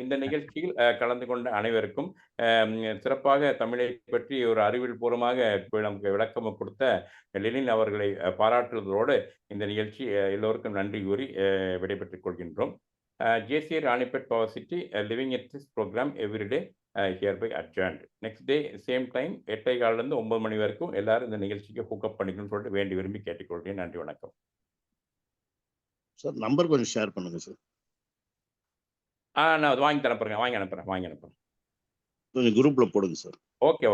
இந்த நிகழ்ச்சியில் கலந்து கொண்ட அனைவருக்கும் சிறப்பாக தமிழை பற்றி ஒரு அறிவியல் பூர்வமாக நமக்கு விளக்கம் கொடுத்த லெனின் அவர்களை பாராட்டுவதோடு இந்த நிகழ்ச்சி எல்லோருக்கும் நன்றி கூறி விடைபெற்றுக் கொள்கின்றோம். JCA Ranipet Power City living at this program every day hereby adjourned. Next day same time 8:15 9 மணி வரைக்கும் எல்லாரும் இந்த நிகழ்ச்சிக்கு ஹூக்கப் பண்ணிக்கணும்னு சொல்லிட்டு வேண்டி விரும்பி கேட்டுக்கொள்கிறேன். நன்றி, வணக்கம் சார். நம்பர் கொஞ்சம் ஷேர் பண்ணுங்க சார். நான் வாங்கி அனுப்புறேன். கொஞ்சம் குரூப்ல போடுங்க சார். ஓகே.